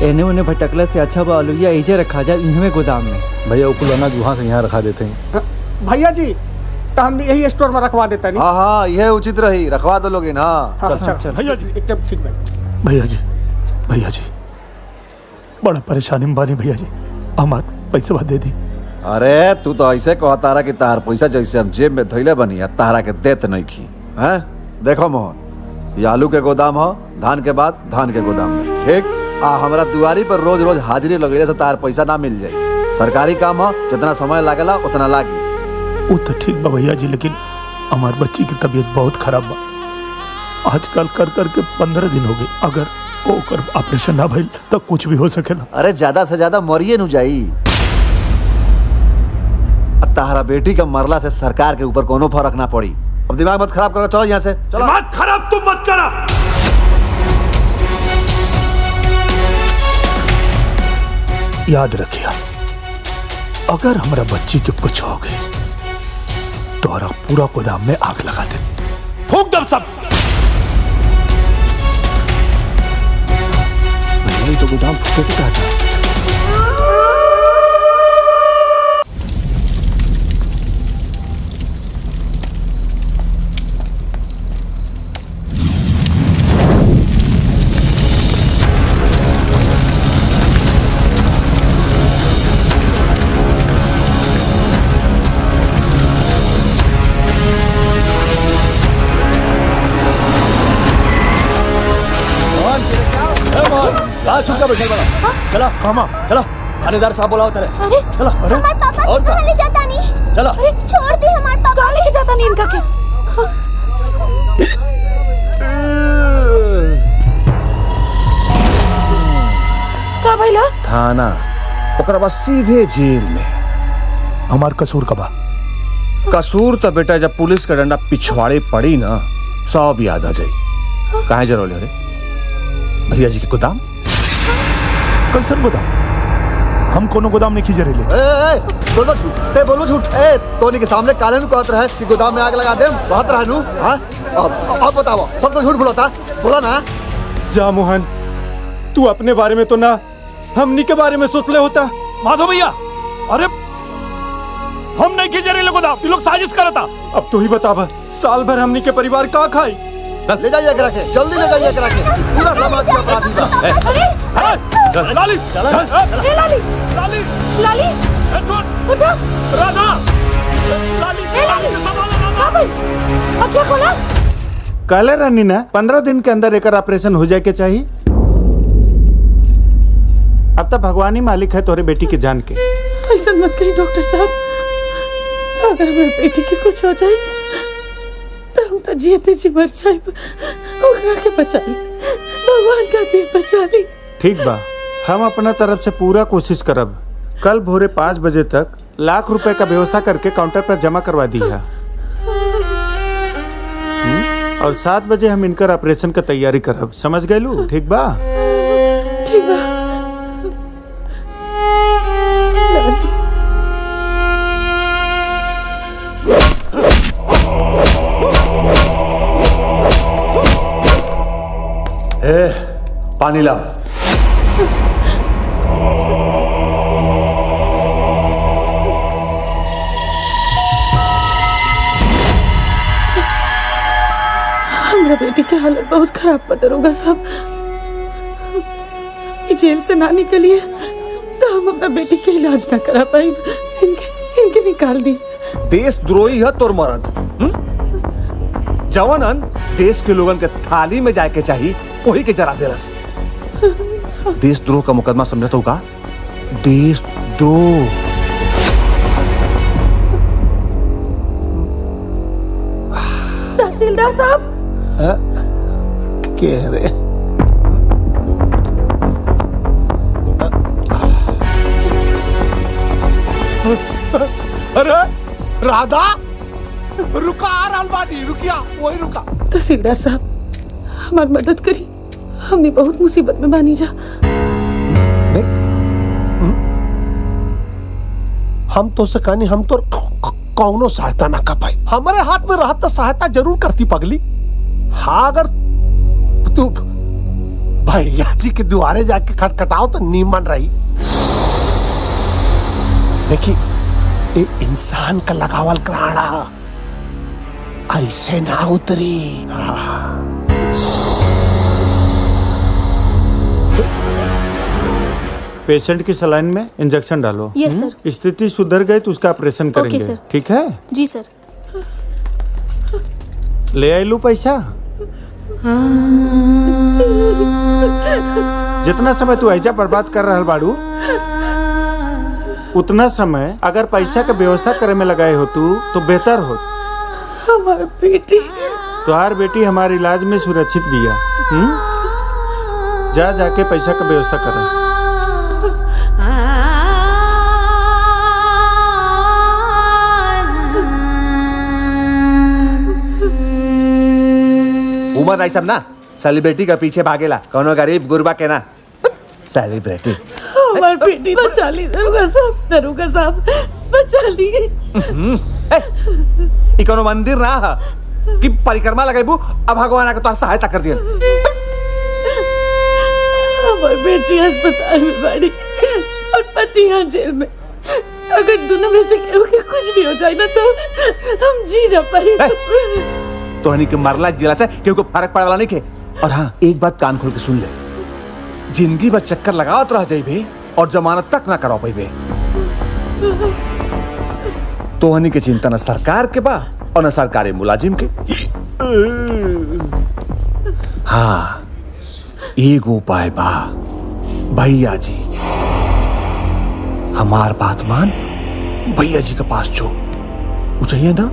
एने ओने भटकला से अच्छा बा अलुइया एजे रखा जा इहमे गोदाम में। भैया वो कुल अनाज वहाँ से यहाँ रखा देते हैं। भैया जी तो हम यही स्टोर में रखवा देते हैं। हाँ हाँ यह उचित रही, रखवा दो लोगी ना। चल भैया जी एकदम ठीक भाई। भैया जी बड़ा परेशानी में बानी भैया जी, हमार पैसा दे दी। अरे तू तो ऐसे कहा तारा कि तार पैसा जैसे हम जेब में धैले बनी या तारा के देत नहीं खी हैं। देखो मोहन, ये आलू के गोदाम हो, धान के बाद धान के गोदाम में, ठीक। हमारा दुआरी पर रोज रोज हाजिरी लगेले से तार पैसा ना मिल जाये। सरकारी काम हो, जितना समय लागेला उतना लागी। वो तो ठीक बा भैया जी, लेकिन हमार बच्ची की तबीयत बहुत खराब बा। आजकल कर करके 15 दिन हो गए, अगर ओकर ऑपरेशन ना भइल तो कुछ भी हो सकेला। अरे ज्यादा से ज्यादा मरिए नु जाई। तारा बेटी का मरला से सरकार के ऊपर कोनो फर्क ना पड़ी। अब दिमाग मत खराब करो, चलो यहाँ से चलो। दिमाग खराब तुम मत करा। याद रखिया, अगर हमारा बच्ची के कुछ हो गई तो हमारा पूरा गोदाम में आग लगा दे, फूंक दम सब। नहीं तो गोदाम फूके के कहता। छुपका बैठल बड़ा। चला कामा, चला थानेदार साहब बुलाओ तेरे। अरे चला। अरे हमारे पापा और कहाँ ले जाता नहीं? चला। अरे छोड़ दे, हमारे पापा कहाँ लेके जाता नहीं इनका क्या? का भइला? थाना, ओकरा बाद सीधे जेल में। हमार कसूर कबा? कसूर तो बेटा जब पुलिस का डंडा पिछवाड़े पड़ी ना, सब याद आ जाई। काहे जरोले रे? भैया जी के गोदाम? कैसन गोदाम? हम कोनो गोदाम नहीं खींचे रहे। बोलो झूठ, ते बोलो झूठ। तोनी के सामने काले नु कहत रहे कि गोदाम में आग लगा दे, कहत रहे नु। हां अब बताओ, सब तो झूठ बोलता, बोला ना। जा मोहन, तू अपने बारे में तो ना, हमनी के बारे में सोच ले होता। माधव भैया, अरे हम नहीं खींचे रहे गोदाम, ये लोग साजिश करता। अब तू ही बतावा, साल भर हमनी के परिवार का खाई? ले जाइए करा के, जल्दी ले जाइए करा के। पूरा समाज का अपराधी बा। लाली चला। लाली लाली लाली उठो। राधा लाली हाँ भाई, अब क्या खोला? काले रानी ना 15 दिन के अंदर एक ऑपरेशन हो जाए के चाहिए। अब तक भगवान ही मालिक है तोरे बेटी के जान के। ऐसा मत कही डॉक्टर साहब, अगर हमारे बेटी के कुछ हो जाए तो हम तो जीते जी मर जाए। ओकरा के बचा ली, भगवान का दिल बचा ली। ठीक बा, हम अपना तरफ से पूरा कोशिश करब। कल भोरे 5 बजे तक लाख रुपए का व्यवस्था करके काउंटर पर जमा करवा दी है। और 7 बजे हम इनकर ऑपरेशन का तैयारी करब, समझ गए लू? ठीक बा? ठीक बा। पानी ला। हमारा बेटी की हालत बहुत खराब पता होगा साहब। जेल से ना निकलिए तो हम अपना बेटी का इलाज ना करा पाए। इनके निकाल दी। देशद्रोही है तोर मरद। जवानन देश के लोगन के थाली में जाके चाहिए, वही के जरा देलस। देशद्रोह का मुकदमा समझता होगा? देशद्रोह। तहसीलदार साहब कह रहे अरे राधा रुका, अलवानी रुकिया, वही रुका। तहसीलदार साहब हमारी मदद करी, हमने बहुत मुसीबत में बानी जा। हम तो से कहनी हम तो कौनो सहायता ना कर पाई। हमारे हाथ में रहत तो सहायता जरूर करती पगली। हाँ अगर तू भैया जी के द्वारे जाके खटखटाओ तो नीमन रही। देखी ये इंसान का लगावल कराड़ा ऐसे ना उतरी। पेशेंट की सलाइन में इंजेक्शन डालो। यस सर। स्थिति सुधर गई तो उसका ऑपरेशन ओके करेंगे। सर। ठीक है? जी सर। ले आई लू पैसा। जितना समय तू ऐजा बर्बाद कर रहा बाड़ू उतना समय अगर पैसा का व्यवस्था करे में लगाए हो तू तो बेहतर हो। हमारी बेटी तुम्हार बेटी हमारे इलाज में सुरक्षित भी है। जा जाके पैसा का व्यवस्था कर। उमर आई सब ना सेलिब्रिटी का पीछे भागेला कौनो गरीब गुरबा के ना सेलिब्रिटी। हमारी बेटी बचा ली दरोगा साहब बचा ली। ई कोनो मंदिर ना है कि परिक्रमा लगाइबू अब भगवान आके तोहर सहायता कर दिया। हमारी बेटी अस्पताल में बड़ी और पति यहाँ जेल में। अगर दोनों में से केहू के कुछ भी हो जाए ना तो हम जी ना पाए। तोहनी के मरला जिला से क्योंकि फर्क पड़े वाला नहीं के। और हाँ एक बात कान खोल के सुन ले, जिंदगी भर चक्कर लगावत रह जाइबे और जमानत तक ना करा पाइबे। तोहनी के चिंता न सरकार के बा और न सरकारी मुलाजिम के। हाँ एक उपाय बा भैया जी, हमार बात मान भैया जी के पास जो चाहिए ना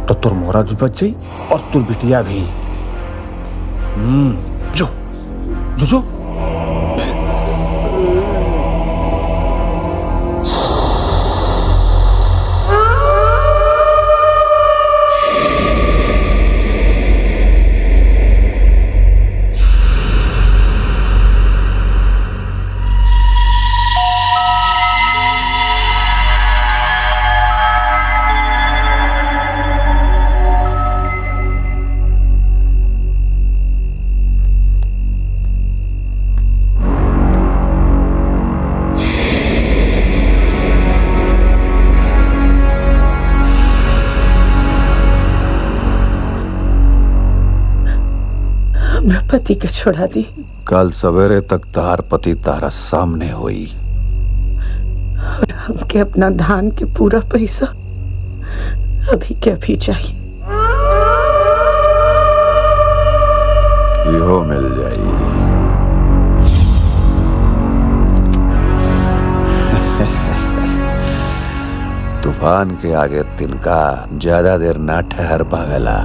तो तुर मोरा भी बच जाई और तुर बिटिया भी। जो जो जो पति के छोड़ा दी। कल सवेरे तक तार पति तारा सामने होई और हमके अपना धान के पूरा पैसा अभी के अभी चाहिए। इहो मिल जाई। तूफान के आगे तिनका ज्यादा देर ना ठहर पावेला।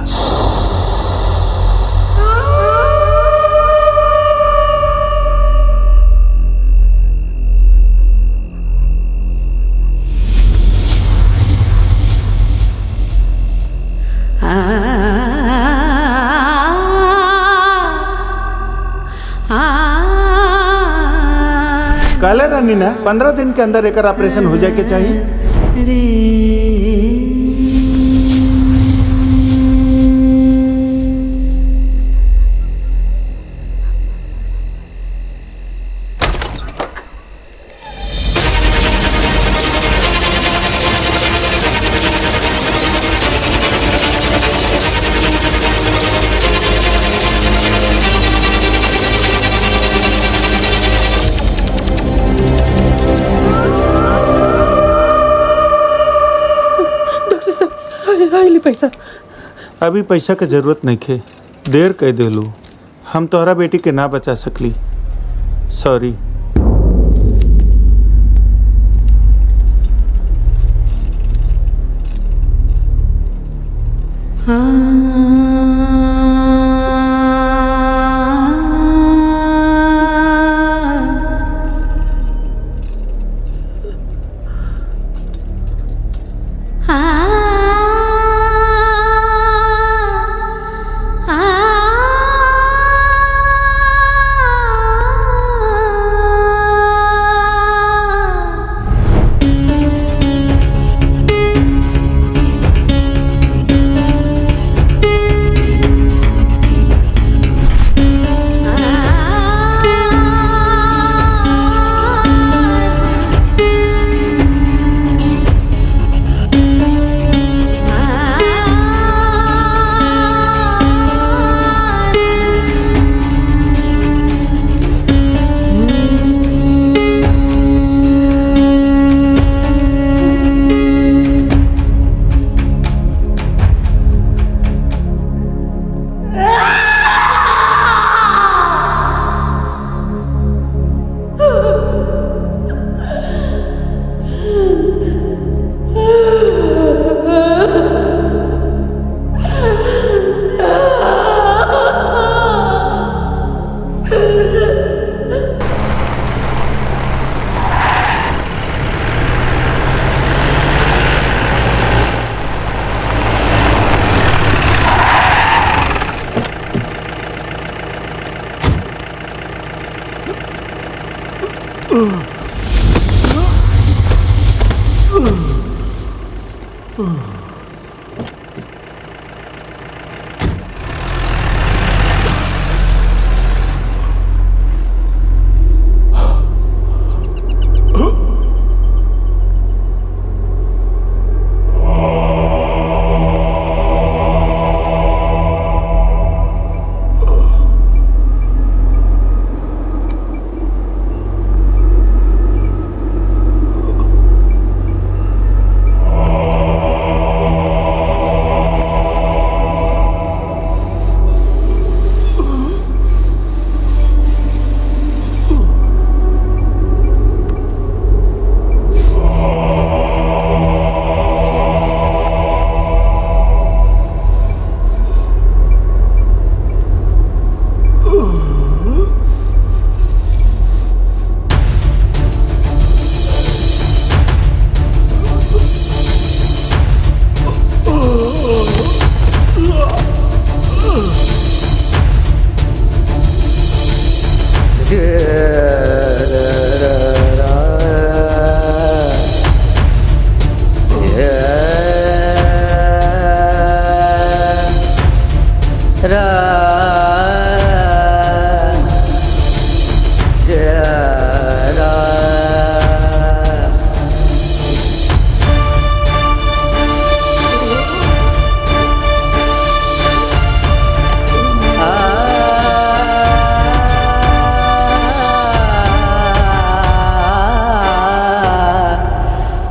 काले रानी ना 15 दिन के अंदर एक ऑपरेशन हो जाए के चाहिए। पैसा अभी पैसा के जरूरत नहीं खे, देर कह देलू। हम तोहरा बेटी के ना बचा सकली, सॉरी।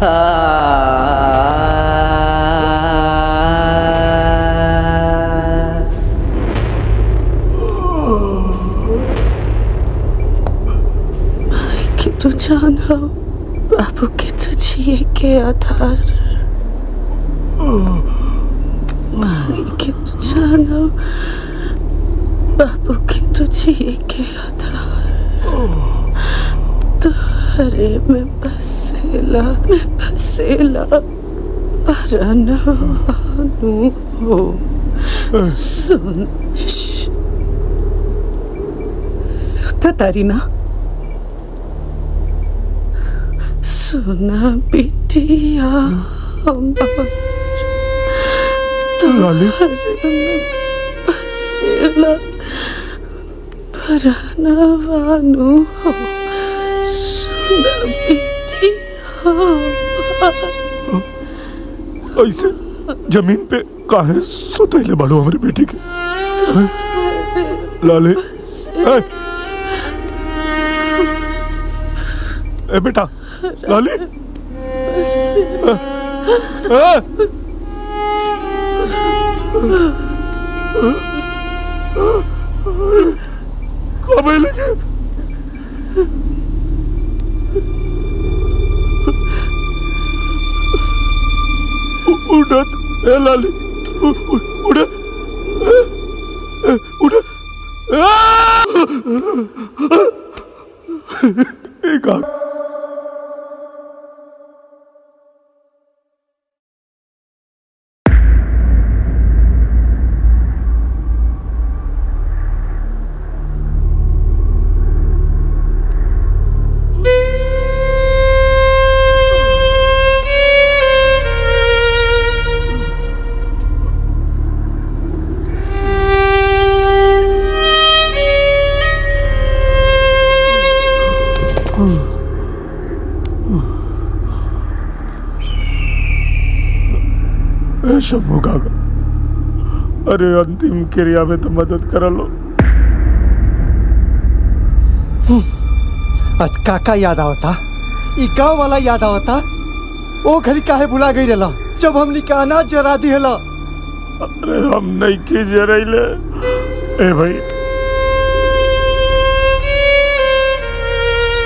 माई के तो जान हो, बाबू के तो जिए के आधार। माई के तो जान हो, बाबू के तो जिए के आधार। तुहरे में बसेला परनवानु हो। सुन सुता तारी ना, सुना बिटिया हमार, तुहरे में बसेला परनवानु हो। सुना बिटिया हमार। ऐसे जमीन पे काहे सुतैले बाड़ू हमारी बेटी के? लाले ए बेटा लाली कब लेके उड़त ए लाली उड़ उड़ एक शम्भू काका, अरे अंतिम क्रिया में तो मदद कर लो। आज काका याद आवता, ई गाँव वाला याद आवता। ओ घड़ी काहे भुला गई रहला जब हमनी का अनाज जरा दिहला। अरे हम नहीं की जरैले ए भाई,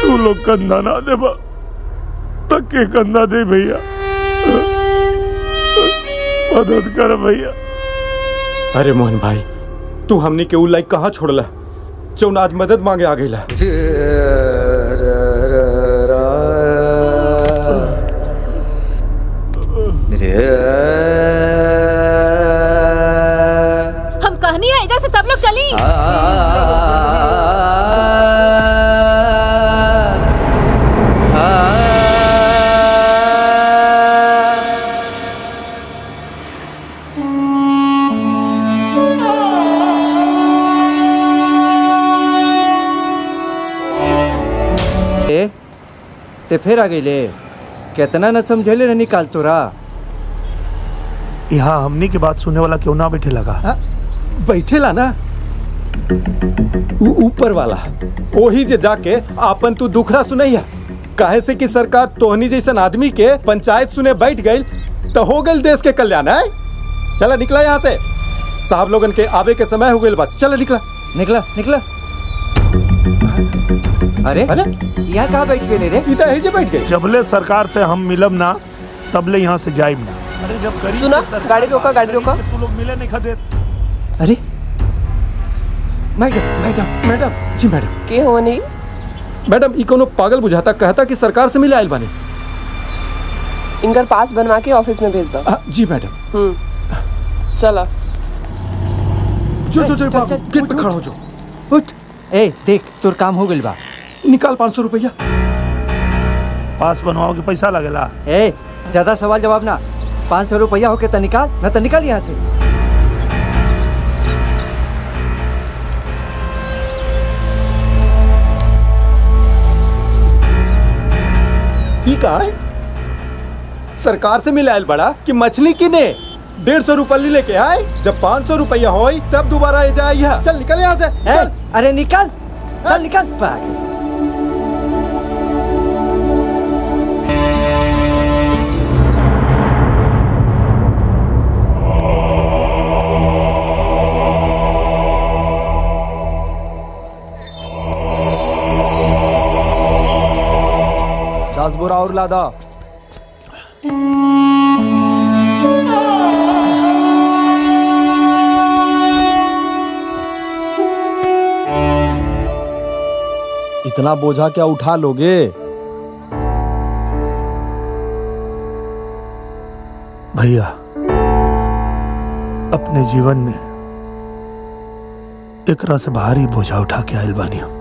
तू लोग कंधा ना देबा तक के कंधा दे भैया, मदद कर भैया। अरे मोहन भाई, तू हमनी के उ लाइक कहाँ छोड़ला जौन आज मदद मांगे आ गईला? हम कहनी है इधर से सब लोग चली। ते फिर आ गई ले, कितना न समझेले न निकाल तोरा। यहाँ हमनी की बात सुनने वाला क्यों ना बैठे लगा? बैठेला ना ऊपर वाला, ओही जे जाके आपन तू दुखड़ा सुनैया। काहे से कि सरकार तोहनी जैसन आदमी के पंचायत सुने बैठ गई तो हो गई देश के कल्याण है। चला निकला यहाँ से, साहब लोगन के आवे के समय हो गई बात। चला निकला निकला निकला। अरे यहाँ कहाँ बैठ गए रे? इधर बैठ गए। जबले सरकार से हम मिलब ना तबले यहाँ से जाइब ना। अरे जब गरीब सुना, गाड़ी रोका गाड़ी रोका। तू लोग मिले नहीं खदे। अरे मैडम मैडम मैडम जी मैडम के हो नहीं मैडम, ई कोनो पागल बुझाता, कहता कि सरकार से मिले आयल बानी। इनकर पास बनवा के ऑफिस में भेज दो। जी मैडम। चला जो गेट पे खड़ा हो जो। उठ। ए देख तोर काम हो गइल बा, निकाल 500 रुपया। पास बनवाओ के पैसा लगेला। ए ज्यादा सवाल जवाब ना, 500 रुपया होके तो निकाल, ना तो निकाल यहाँ से। ई का है? सरकार से मिलायल बड़ा कि मछली किने 150 रुपया लेके आए। जब 500 रुपया हो तब दोबारा आ जाए। चल निकल यहाँ से। चल। अरे निकल, चल निकल। पागल। ला दा। इतना बोझा क्या उठा लोगे? भैया अपने जीवन में एकरा से भारी बोझा उठा के आयल बानी हम।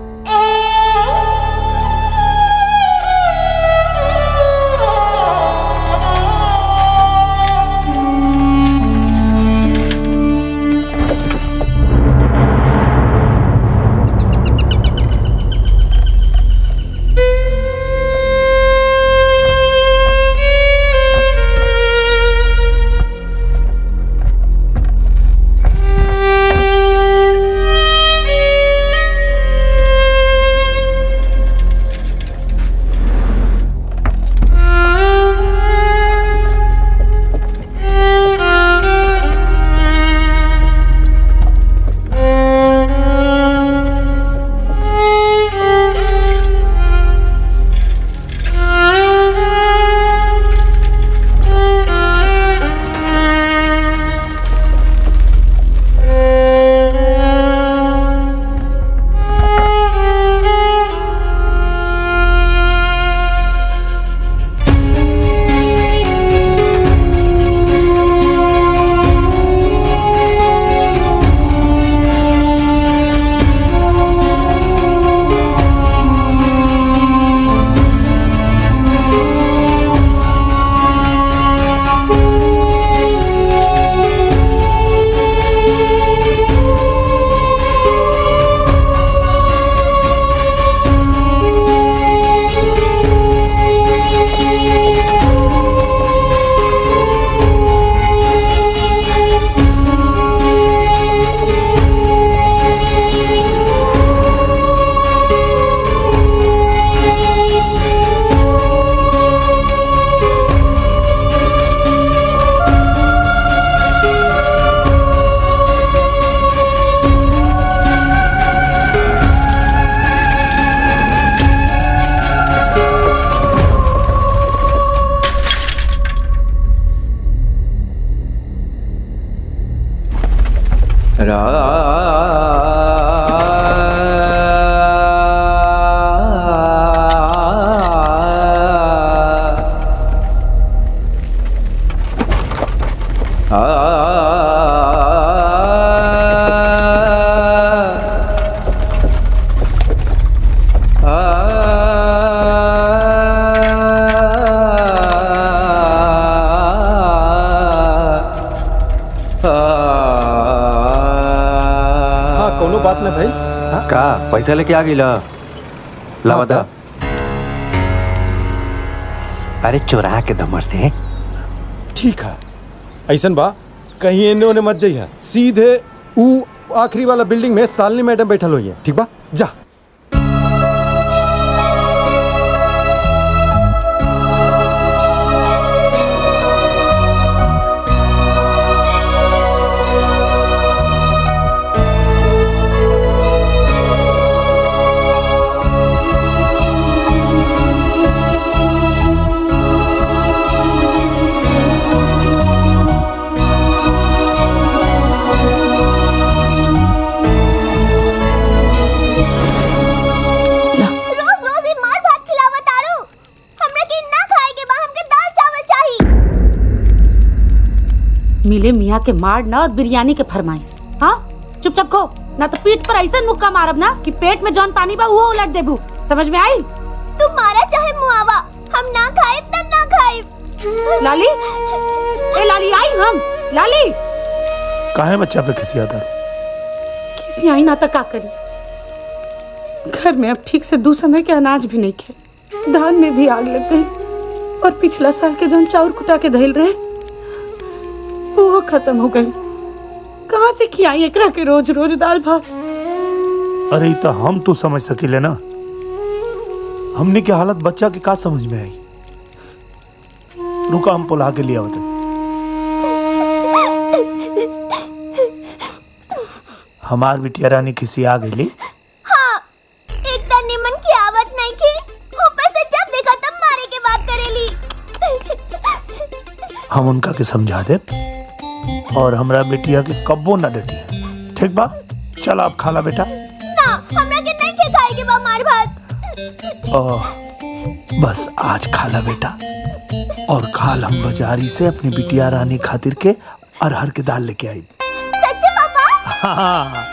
कोनो बात ना भाई। का पैसा लेके आ गिला लावा दा। अरे चुरा के दमर थे। ठीक है ऐसन बा कहीं एने ओने मत जाइए, सीधे ऊ आखिरी वाला बिल्डिंग में सालनी मैडम बैठल हुई है। ठीक बा जा। मिले मियाँ के मार ना और बिरयानी के फरमाइश। हाँ चुपचाप खो ना तो पीठ पर ऐसा मुक्का मारब ना कि पेट में जौन पानी बा वो उलट देबू। समझ में आई? तू मारा चाहे मुआवा हम ना खाए त ना खाए। लाली ए लाली आई हम लाली। काहे बच्चा पे किसी आता? किसी आई ना तो का करी। घर में अब ठीक से 2 समय के अनाज भी नहीं खे, धान में भी आग लग गई और पिछला साल के जौन चाउर कुटा के धइल रहे वो खत्म हो गई। कहाँ से खियाई एकरा के रोज रोज दाल भात। अरे तो हम तो समझ सकीले ना, हमने की हालत बच्चा की का समझ में आई। रुका हम पुला के लिया होते। हमार बिटिया रानी किसी आ गई। हाँ, एकदम निमन की आवत नहीं की। ऊपर से जब देखा तब मारे के बात करेली। हम उनका के समझा दे और हमरा बेटिया के कब्बो ना डटिए। ठीक बा, चल आप खाला बेटा। ना, हमरा के नहीं के खाएगे बा मार भात। बस आज खाला बेटा, और काल हम बाजारी से अपनी बिटिया रानी खातिर के अरहर के दाल लेके आई। सच्चे पापा? हाँ,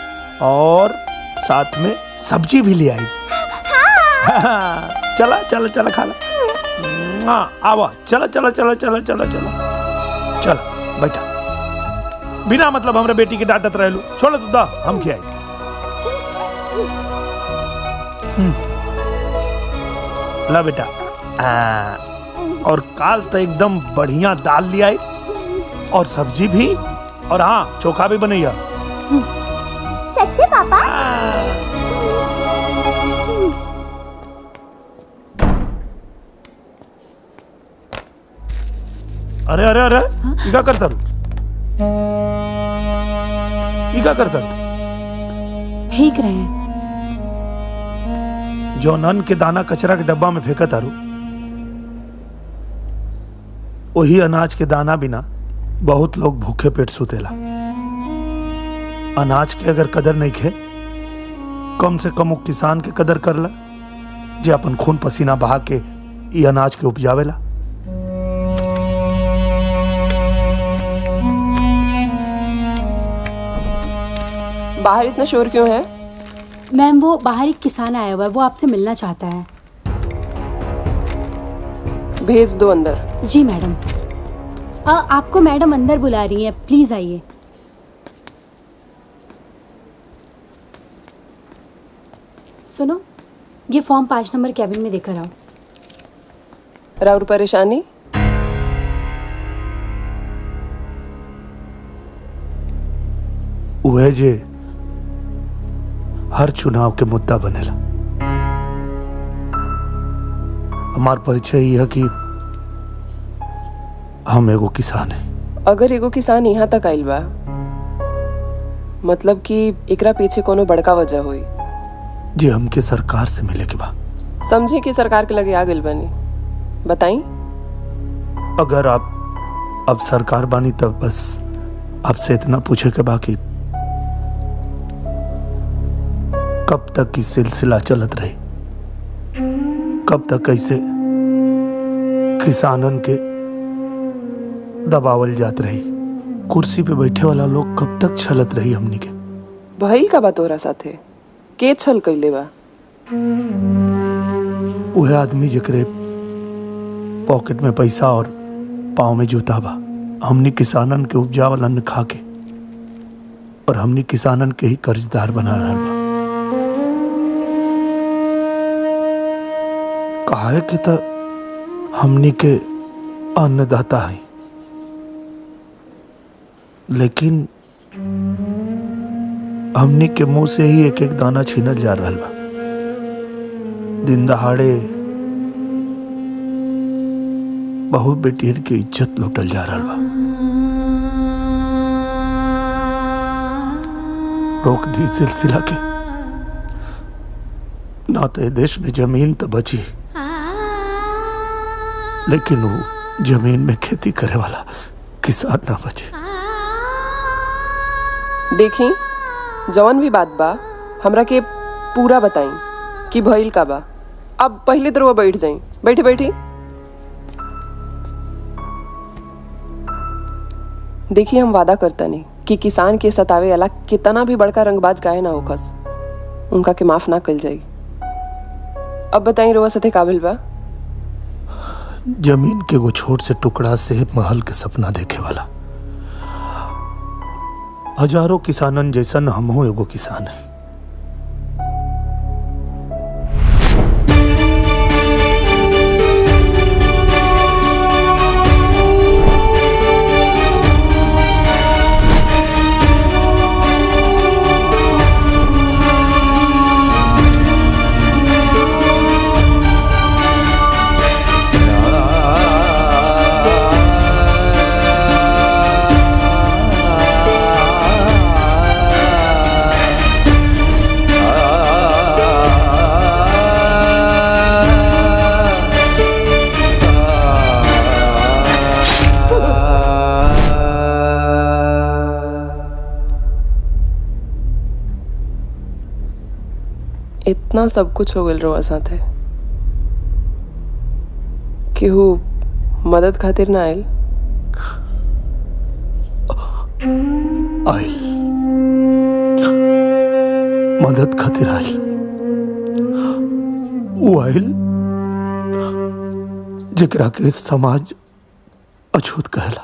और साथ में सब्जी भी ले आई। हाँ। चला चला चला खाला। आवा, चला चला चला चला चला चला चला बैठा। बिना मतलब हमरे बेटी के डांटत रहलू। छोड़ तू दा, हम खियाई। ला बेटा। और काल तो एकदम बढ़िया दाल ले आई और सब्जी भी, और हाँ चोखा भी बनैया। सच्चे पापा? अरे अरे अरे, इका करता रू, इका करता रू। फेंक रहे हैं। जो नन के दाना कचरा के डब्बा में फेंका तारू, वही अनाज के दाना बिना बहुत लोग भूखे पेट सुतेला। अनाज के अगर कदर नहीं खे, कम से कम वो किसान के कदर करला जे अपन खून पसीना बहा के ये अनाज के उपजावेला। बाहर इतना शोर क्यों है? मैम, वो बाहर एक किसान आया हुआ है, वो आपसे मिलना चाहता है। भेज दो अंदर। जी मैडम। आपको मैडम अंदर बुला रही हैं, प्लीज आइए। सुनो, ये फॉर्म 5 नंबर कैबिन में देकर आओ। राउर परेशानी? वह जे हर चुनाव के मुद्दा बनेला। हमार परिचय यह कि हम एगो किसान है। अगर एगो किसान यहाँ तक आइल बा, मतलब कि एकरा पीछे कोनो बड़का वजह हुई जे हमके सरकार से मिले के बा। समझे कि सरकार के लगे आ गइल बानी, बताई। अगर आप अब सरकार बानी तब बस आपसे इतना पूछे के बाकी कब तक की सिलसिला चलत रही, कब तक कैसे किसानन के दबावल जात रही, कुर्सी पे बैठे वाला लोग कब तक छलत रही हमनी के। भइल का बा तोरा साथे? के छल कइले बा? वह आदमी जेकरे पॉकेट में पैसा और पाँव में जूता बा, हमनी किसानन के उपजावल अन्न खा के, और हमनी किसानन के ही कर्जदार बना रहा बा। काहे कि त हमनी के अन्नदाता है, लेकिन हमनी के मुंह से ही एक एक दाना छीनल जा रहा बा। दिन दहाड़े बहुत बेटियन की इज्जत लूटल जा रहा बा। रोक दी सिलसिला के, ना तो देश में जमीन तो बची, लेकिन वो जमीन में खेती करे वाला किसान ना बचे। देखी, जवन भी बात बा हमरा के पूरा बताई कि भइल का बा। अब पहले तो बैठ जाई। बैठी बैठी। देखिए, हम वादा करता नहीं कि किसान के सतावे वाला कितना भी बड़का रंगबाज काहे ना होकस, उनका के माफ ना कल जाई। अब बताई रोवा सथे काबिल बा? जमीन के वो छोट से टुकड़ा से महल के सपना देखे वाला हजारों किसानन जैसन हमहू एगो किसान है। इतना सब कुछ हो गल रहा साथे केहू मदद खातिर ना आयल। आयल मदद खातिर आयल वो आयल जेकरा के समाज अछूत कहला।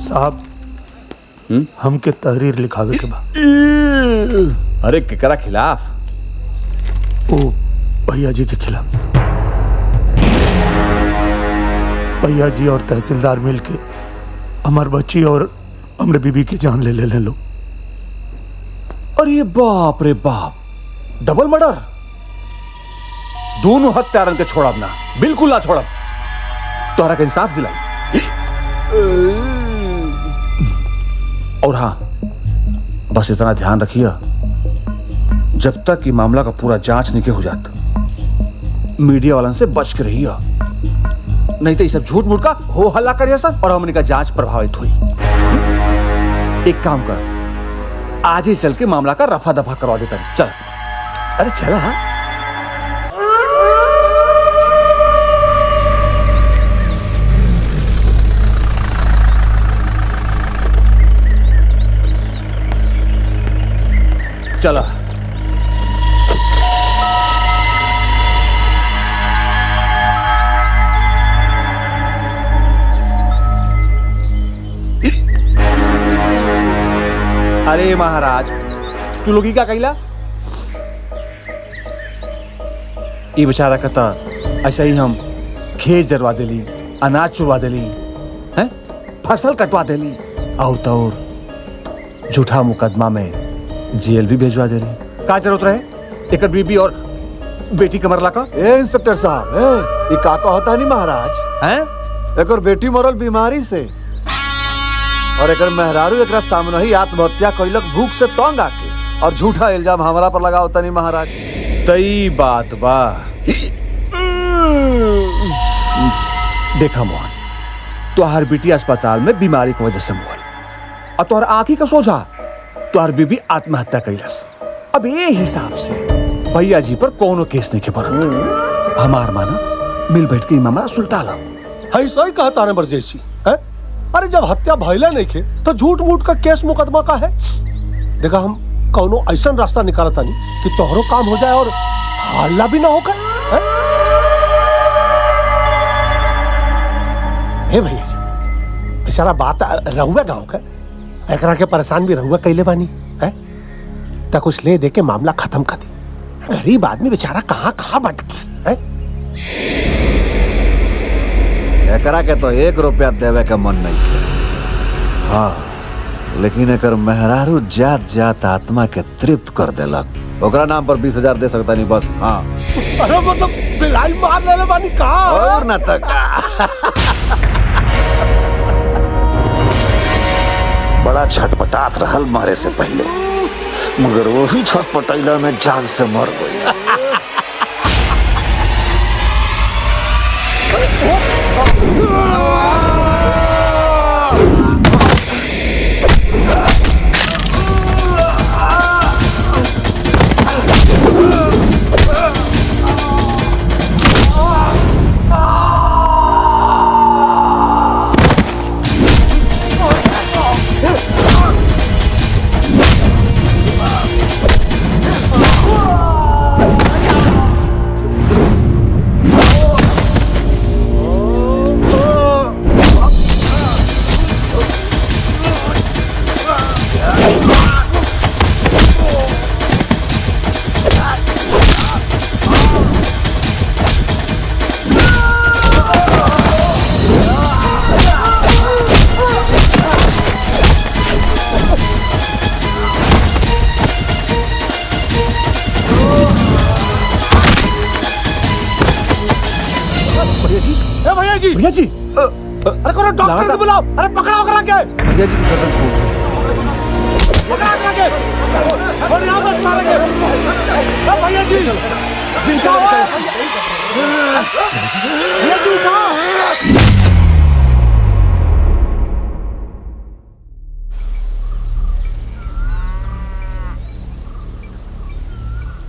साहब हमके तहरीर लिखावे के बा। अरे केकरा खिलाफ? ओ भैया जी के खिलाफ। भैया जी और तहसीलदार मिलके हमार बच्ची और हमरे बीबी की जान ले ले लो। अरे बाप रे बाप, डबल मर्डर। दोनों हत्यारन के छोड़ब ना, बिल्कुल ना छोड़ब। तोहरा के इंसाफ दिलाई। और हाँ, बस इतना ध्यान रखिए, जब तक ये मामला का पूरा जांच नहीं हो जाता, मीडिया वालन से बच के रहिए, नहीं तो ये सब झूठ मूठ का हो हल्ला करिए सर और हमने का जांच प्रभावित हुई। एक काम कर, आज ही चल के मामला का रफा दफा करवा देता। चल। अरे चला। चला। अरे महाराज, तू लोग क्या कहला? ये बेचारा कहता ऐसा ही हम खेत जरवा देली, अनाज चुरवा देली, हैं? फसल कटवा देली, और तो और झूठा मुकदमा में जेल भी भेजवा दे रही। का जरूरत रहे एक बीबी और बेटी के मरला का? ए इंस्पेक्टर साहब, ये का होता नहीं महाराज हैं? एक बेटी मरल बीमारी से और एक मेहरारू एक सामने ही आत्महत्या कैलक भूख से तंग आके, और झूठा इल्जाम हमारा पर लगा होता नहीं महाराज। तई बात बा। देखा मोहन, तुहार बेटी अस्पताल में बीमारी की वजह से मोहल, और तुहार आंखी का सोचा तुहार बीबी आत्महत्या कैलस। अब ये हिसाब से भैया जी पर कोनो केस नहीं के पड़त। हमार माना मिल बैठ के मामला सुलटा लो। ऐसा ही कहा तारे बरजेशी है। अरे जब हत्या भइला नहीं खे तो झूठ मूठ का केस मुकदमा का है। देखा, हम कौनो ऐसा रास्ता निकालता नहीं कि तोहरो काम हो जाए और हल्ला भी ना होगा। हे भैया जी, बेचारा बात रहुआ गाँव का, एकरा के परेशान भी रहुआ कैले बानी है, तो कुछ ले दे के मामला खत्म कर दी। गरीब आदमी बेचारा कहाँ कहाँ भटकी है। एकरा के तो 1 रुपया देवे का मन नहीं है। हाँ, लेकिन एकर मेहरारू जात जात आत्मा के तृप्त कर देलक, ओकरा नाम पर 20,000 दे सकता नहीं बस। हाँ। अरे मतलब बिलाई मार लेले बानी का और ना तक। बड़ा छटपटात रहल मारे से पहले, मगर वही छटपटैला में जान से मर गई। भैया जी अरे करो डॉक्टर को बुलाओ, अरे पकड़ाओ करा के भैया जी की गर्दन टूट गई। पकड़ा करा के छोड़ यहाँ बस सारे के भैया जी उठाओ भैया जी उठाओ।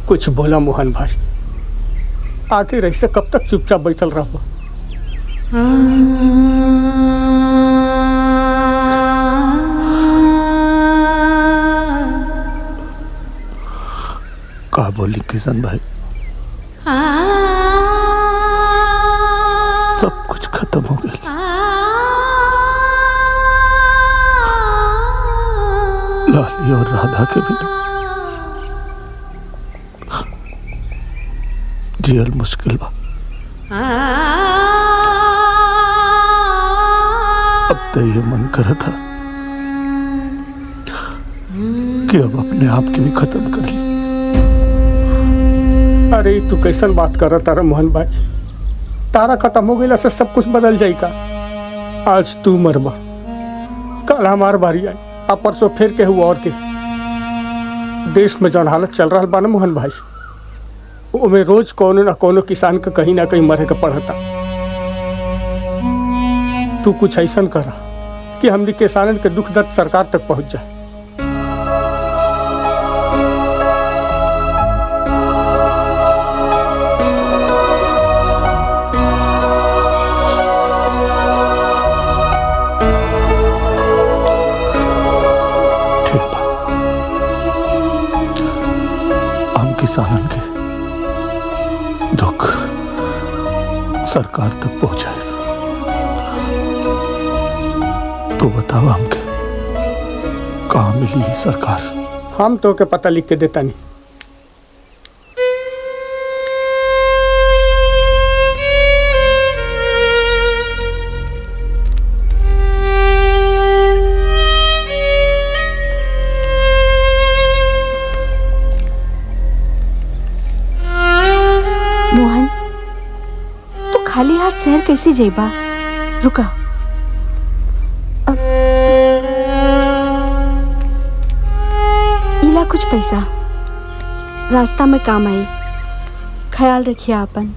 कुछ बोला मोहन भाई, आखिर ऐसे कब तक चुपचाप बैठल रहो? का बोली किशन भाई, सब कुछ खत्म हो गया। लाली और राधा के बिना जियल मुश्किल बा। अब तो ये मन कर था कि अब अपने आप की भी खत्म कर ली। अरे तू कैसन बात कर रहा तारा मोहन भाई? तारा खत्म हो गया से सब कुछ बदल जाएगा। आज तू मरबा, कल हमार बारी आई, अब परसों फिर के हुआ और के। देश में जौन हालत चल रहा बा ना मोहन भाई, उमें रोज कोनो ना कोनो किसान के कहीं ना कहीं मरे का पड़ता। तू कुछ ऐसा करा कि हमने किसानन के दुख दर्द सरकार तक पहुंच जाए। किसानन के दुख सरकार तक पहुंचाए तो बताओ हमके कहाँ मिली ही सरकार? हम तो के पता लिख के देता नहीं। मोहन तू खाली हाथ शहर कैसे जेबा? रुका, इला कुछ पैसा रास्ता में काम आए, ख्याल रखिए आपन।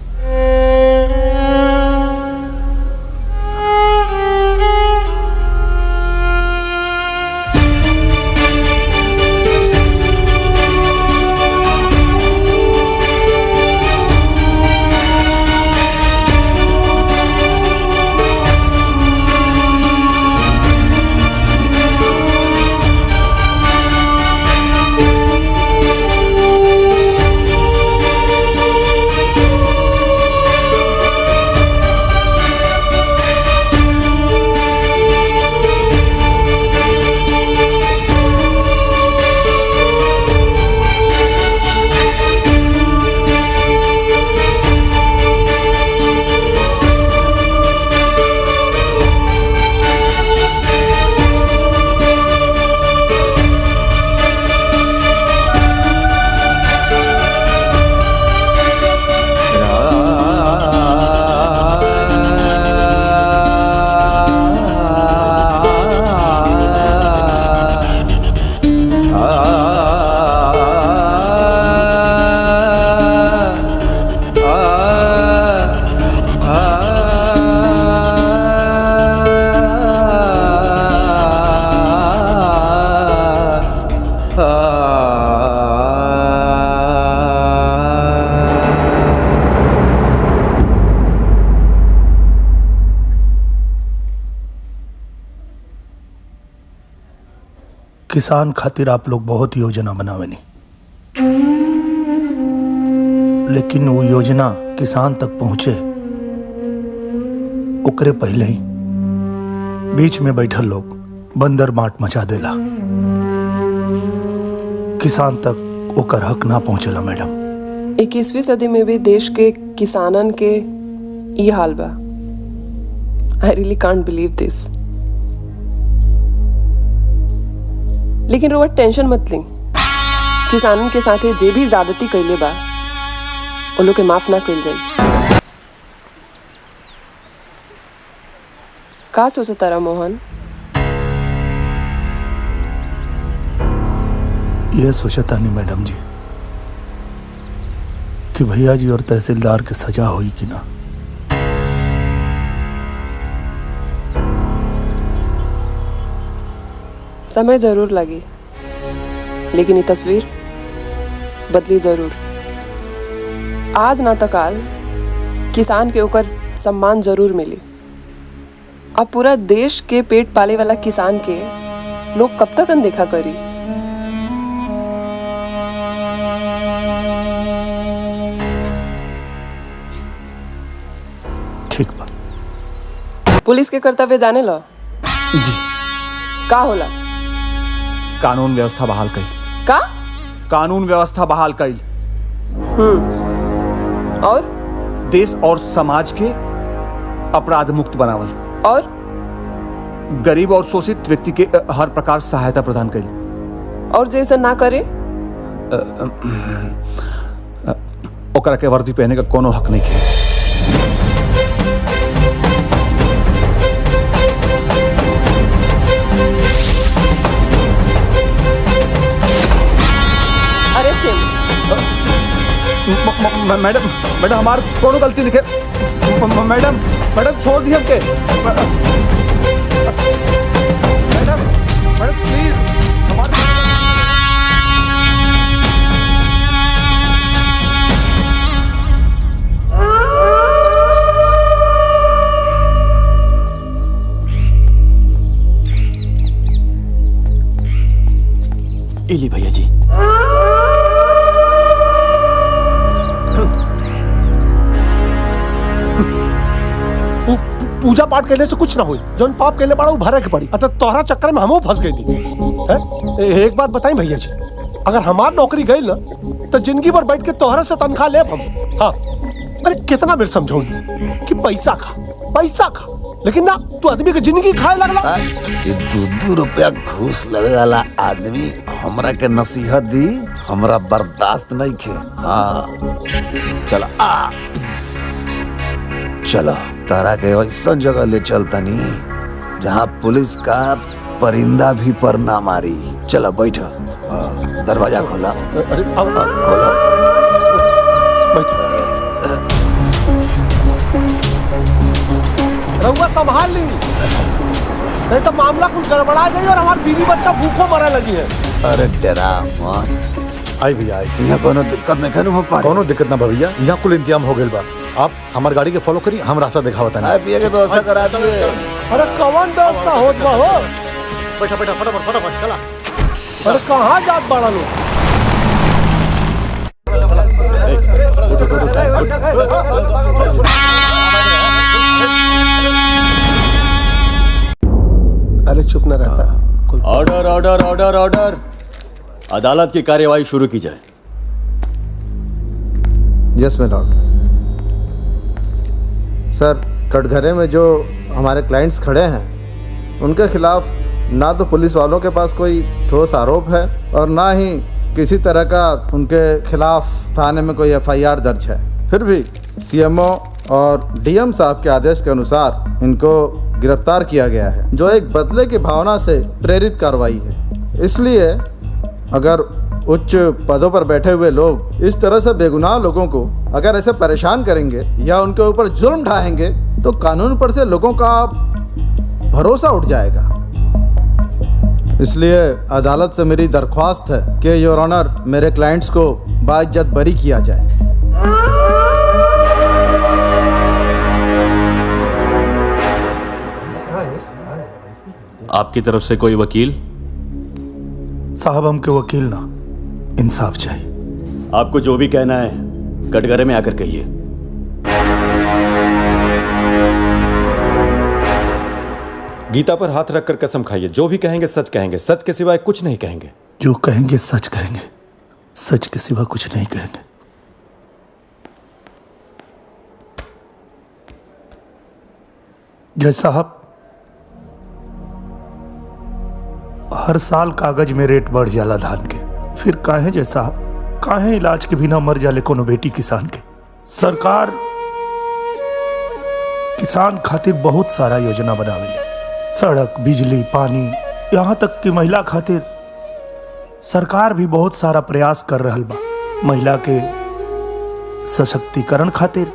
किसान खातिर आप लोग बहुत योजना बनावेनी, लेकिन वो योजना किसान तक पहुंचे ओकरे पहले ही बीच में बैठल लोग बंदर बाट मचा देला। किसान तक ओकर हक ना पहुंचेला मैडम। 21वीं सदी में भी देश के किसानन के ये हाल बा। आई रियली कांट बिलीव दिस। लेकिन रोवा टेंशन मत ली, किसानन के साथे जे भी ज्यादती कैले बा उन लोग के माफ ना कइल जाई। का सोचता रहा मोहन? यह सोचता नहीं मैडम जी कि भैया जी और तहसीलदार के सजा हुई कि ना। समय जरूर लगी, लेकिन ये तस्वीर बदली जरूर। आज ना तो काल किसान के ओकर सम्मान जरूर मिली। अब पूरा देश के पेट पाले वाला किसान के लोग कब तक अनदेखा करी? ठीक बा। पुलिस के कर्तव्य जाने लो जी। का होला? कानून व्यवस्था बहाल कई। का? कानून व्यवस्था बहाल कई। और देश और समाज के अपराध मुक्त बनावल और गरीब और शोषित व्यक्ति के हर प्रकार सहायता प्रदान कई। और जैसा ना करे ओकरा के वर्दी पहने का कोनो हक नहीं है। अरेस्ट हिम। मैडम मैडम हमार कोनो गलती नहीं है। मैडम मैडम छोड़ दी हमके। मैडम मैडम प्लीज इली भैया जी। पूजा पाठ करने से कुछ ना हुई, जोन पाप कहले पड़ा वो भरे के पड़ी। अतः तोहरा चक्कर में हमो फंस गई। एक बात बताई भैया जी, अगर हमार नौकरी गई ना तो जिंदगी भर बैठ के तोहरा से तनख्वाह ले हम। हाँ, अरे कितना बेर समझाऊं कि पैसा खा, लेकिन ना तू आदमी की जिंदगी खाए लगला। ये 2-2 रुपया घूस लगे वाला आदमी हमरा के नसीहत दी, हमरा बर्दाश्त नहीं खे। हाँ चला तारा के ऐसा जगह ले चलता नहीं जहाँ पुलिस का परिंदा भी पर ना मारी। चला बैठ, दरवाजा खोला। अरे खोला। रहुआ संभाल ली, नहीं तो मामला कुछ गड़बड़ा जाए और हमारी बीवी बच्चा भूखों मरे लगी है। अरे डरा मत। आई भैया आई। यहाँ कोनो दिक्कत नहीं खनु हो पाए। कोनो दिक्कत ना भैया, यहाँ कुल इंतजाम हो गइल बा। आप हमार गाड़ी के फॉलो करी, हम रास्ता दिखावता नहीं। पिए के व्यवस्था करा दिए। अरे कौन व्यवस्था होत बा हो? बैठा फटाफट चला। अरे कहाँ जात बाड़ा लोग? अरे चुप न रहता। Order order order order. अदालत की कार्यवाही शुरू की जाए। यस माय लॉर्ड। सर, कटघरे में जो हमारे क्लाइंट्स खड़े हैं उनके खिलाफ ना तो पुलिस वालों के पास कोई ठोस आरोप है और ना ही किसी तरह का उनके खिलाफ थाने में कोई एफआईआर दर्ज है। फिर भी सीएमओ और डीएम साहब के आदेश के अनुसार इनको गिरफ्तार किया गया है, जो एक बदले की भावना से प्रेरित कार्रवाई है। इसलिए अगर उच्च पदों पर बैठे हुए लोग इस तरह से बेगुनाह लोगों को अगर ऐसे परेशान करेंगे या उनके ऊपर जुल्म ढाएंगे तो कानून पर से लोगों का भरोसा उठ जाएगा। इसलिए अदालत से मेरी दरख्वास्त है कि योर ऑनर मेरे क्लाइंट्स को बाइज्जत बरी किया जाए। आपकी तरफ से कोई वकील? साहब हमके वकील ना, इंसाफ चाहिए। आपको जो भी कहना है कटघरे में आकर कहिए। गीता पर हाथ रखकर कसम खाइए, जो भी कहेंगे सच कहेंगे, सच के सिवाय कुछ नहीं कहेंगे। जो कहेंगे सच कहेंगे, सच के सिवा कुछ नहीं कहेंगे। जज साहब, हर साल कागज में रेट बढ़ जाला धान के, फिर काहे जज साहब, काहे इलाज के बिना मर जाले कोनो बेटी किसान के? सरकार किसान खातिर बहुत सारा योजना बनावेले, सड़क, बिजली, पानी, यहाँ तक कि महिला खातिर सरकार भी बहुत सारा प्रयास कर रहल बा। महिला के सशक्तिकरण खातिर,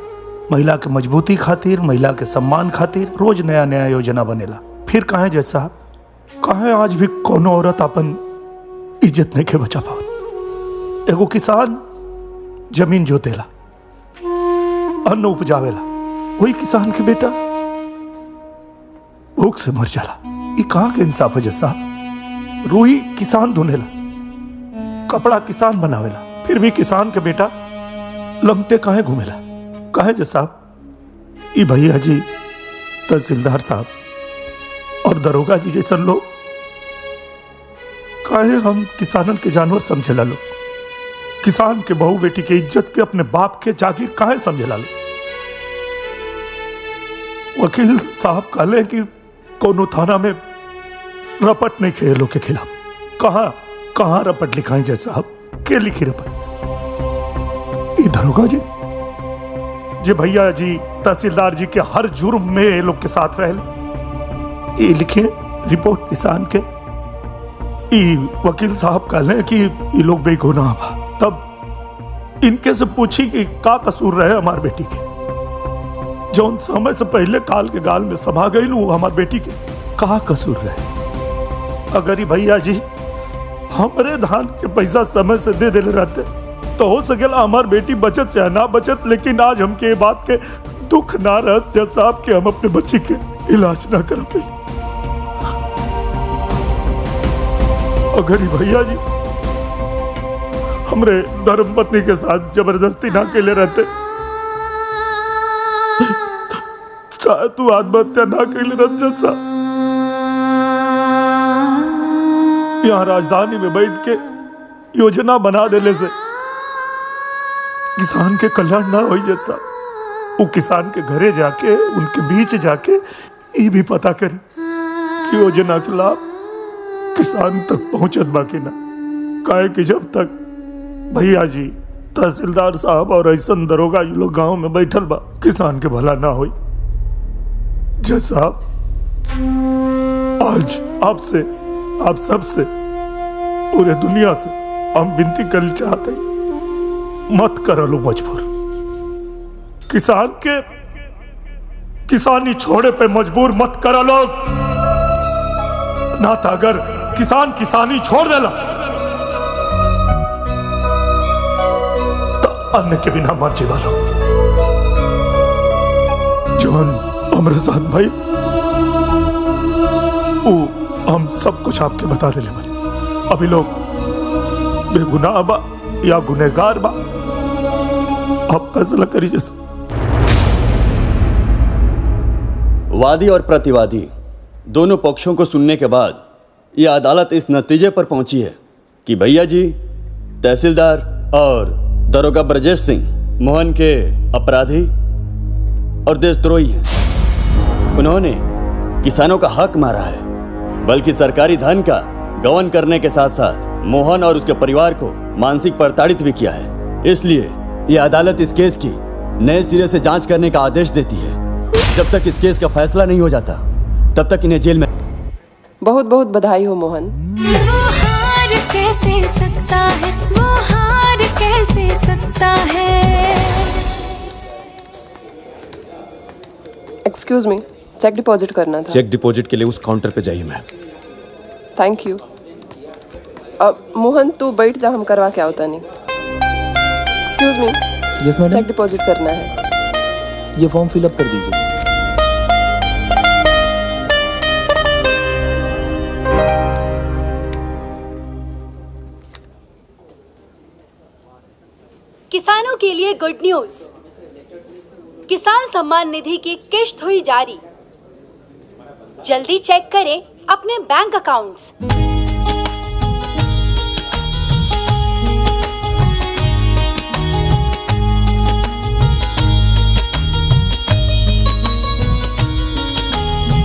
महिला के मजबूती खातिर, महिला के सम्मान खातिर रोज नया नया योजना बनेला। फिर काहे जज साहब, काहे आज भी कोनो औरत अपन इज्जत नहीं के बचा पावत? एगो किसान जमीन जोतेला, अन्न उपजावेला, वही किसान के बेटा भूख से मर जाला। ई कहाँ के इंसाफ है जज साहब? रूही किसान धुनेला, कपड़ा किसान बनावेला, फिर भी किसान के बेटा लंगटे काहे घूमेला? काहे जज साहब? ई भैया जी, तहसीलदार साहब और दरोगा जी जैसे लोग काहे हम किसानन के जानवर समझेला लोग? किसान के बहू बेटी के इज्जत के अपने बाप के जागीर काहे समझेला लोग? वकील साहब कहले कि कोनो थाना में रपट नहीं खे लोग के खिलाफ। कहाँ रपट लिखाई जज साहब? के लिखी रपट? ई दरोगा जी जे भैया जी तहसीलदार जी के हर जुर्म में ये लोग के साथ रहे, ये लिखे रिपोर्ट किसान के। ई वकील साहब कहले कि ये लोग बेगुनाह बा। तब इनके से पूछी कि का कसूर रहे हमार बेटी के, जौन समय से पहले काल के गाल में समा गई वो हमार बेटी के का कसूर रहे? अगर ये भैया जी हमारे धान के पैसा समय से दे देले रहते तो हो सकेला हमार बेटी बचत चाहे ना बचत, लेकिन आज हमके ये बात के दुख ना रहत जज साहब कि हम अपने बच्ची के इलाज ना कर पाए। अगर ये भैया जी हमरे धर्म पत्नी के साथ जबरदस्ती ना केले रहते, चाहे तू आत्महत्या ना केले रहते जज साहब, यहाँ राजधानी में बैठ के योजना बना देले से किसान के कल्याण ना हो जैसा। वो किसान के घरे जाके, उनके बीच जाके ये भी पता करे कि योजना के लाभ किसान तक पहुंचत बाकी ना। काहे कि जब तक भैया जी, तहसीलदार साहब और ऐसा दरोगा लोग गांव में बैठल बा, किसान के भला ना होई। जज साहब, आज आपसे, आप सबसे, पूरे दुनिया से हम विनती करना चाहते हैं, मत करो लो मजबूर। किसान के किसानी छोड़े पे मजबूर मत करो लोग। ना तो अगर किसान किसानी छोड़ देला तो अन्न के बिना मर जीवा लो। जौन हमारे साथ भाई वो हम सब कुछ आपके बता देले बने। अभी लोग बेगुनाह बा या गुनहगार बा, आप फैसला करिए जैसा। वादी और प्रतिवादी दोनों पक्षों को सुनने के बाद यह अदालत इस नतीजे पर पहुंची है कि भैया जी तहसीलदार और दरोगा ब्रजेश सिंह मोहन के अपराधी और देशद्रोही हैं। उन्होंने किसानों का हक मारा है, बल्कि सरकारी धन का गबन करने के साथ साथ मोहन और उसके परिवार को मानसिक प्रताड़ित भी किया है। इसलिए यह अदालत इस केस की नए सिरे से जांच करने का आदेश देती है। जब तक इस केस का फैसला नहीं हो जाता तब तक इन्हें जेल में। बहुत बहुत बधाई हो मोहन। वो हार कैसे सकता है, वो हार कैसे सकता है। एक्सक्यूज मी, चेक डिपॉजिट करना था। चेक डिपॉजिट के लिए उस काउंटर पे जाइए मैम। Thank you. अब मोहन तू बैठ जा, हम करवा के होता नहीं। Excuse me, yes madam, cheque deposit करना है। ये फॉर्म फिलअप कर दीजिए। किसानों के लिए गुड न्यूज, किसान सम्मान निधि की किश्त हुई जारी। जल्दी चेक करें अपने बैंक अकाउंट्स।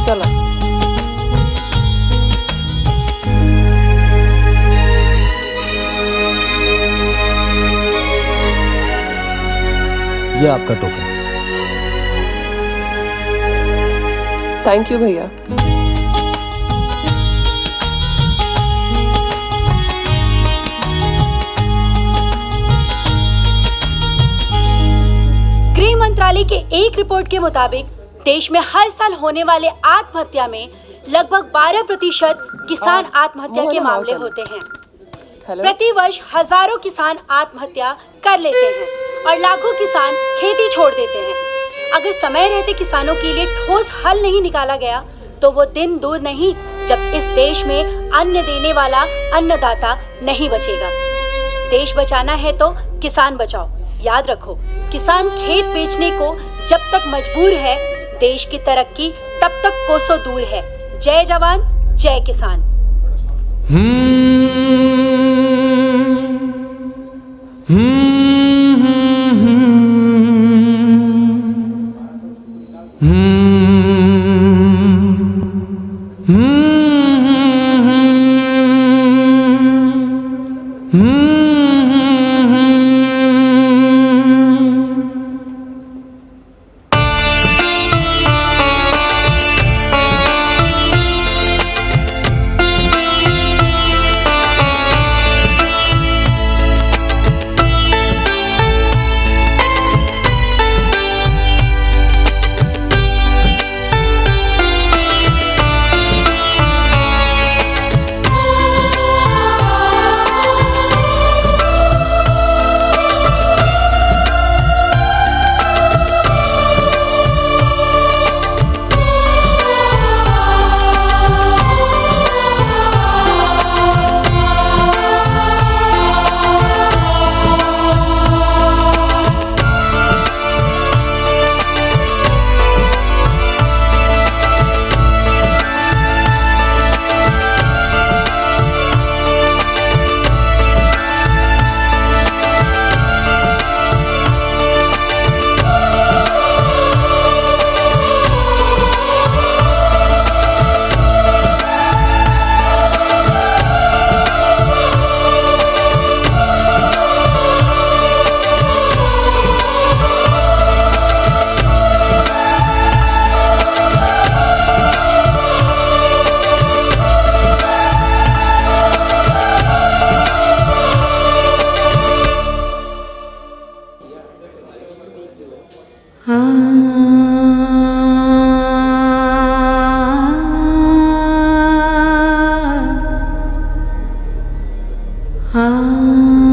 चलो। ये आपका टोकन। थैंक यू भैया। गृह मंत्रालय के एक रिपोर्ट के मुताबिक देश में हर साल होने वाले आत्महत्या में लगभग 12% किसान आत्महत्या के मामले होते हैं। प्रति वर्ष हजारों किसान आत्महत्या कर लेते हैं और लाखों किसान खेती छोड़ देते हैं। अगर समय रहते किसानों के लिए ठोस हल नहीं निकाला गया तो वो दिन दूर नहीं जब इस देश में अन्न देने वाला अन्नदाता नहीं बचेगा। देश बचाना है तो किसान बचाओ। याद रखो, किसान खेत बेचने को जब तक मजबूर है, देश की तरक्की तब तक कोसों दूर है। जय जवान, जय किसान। हाँ।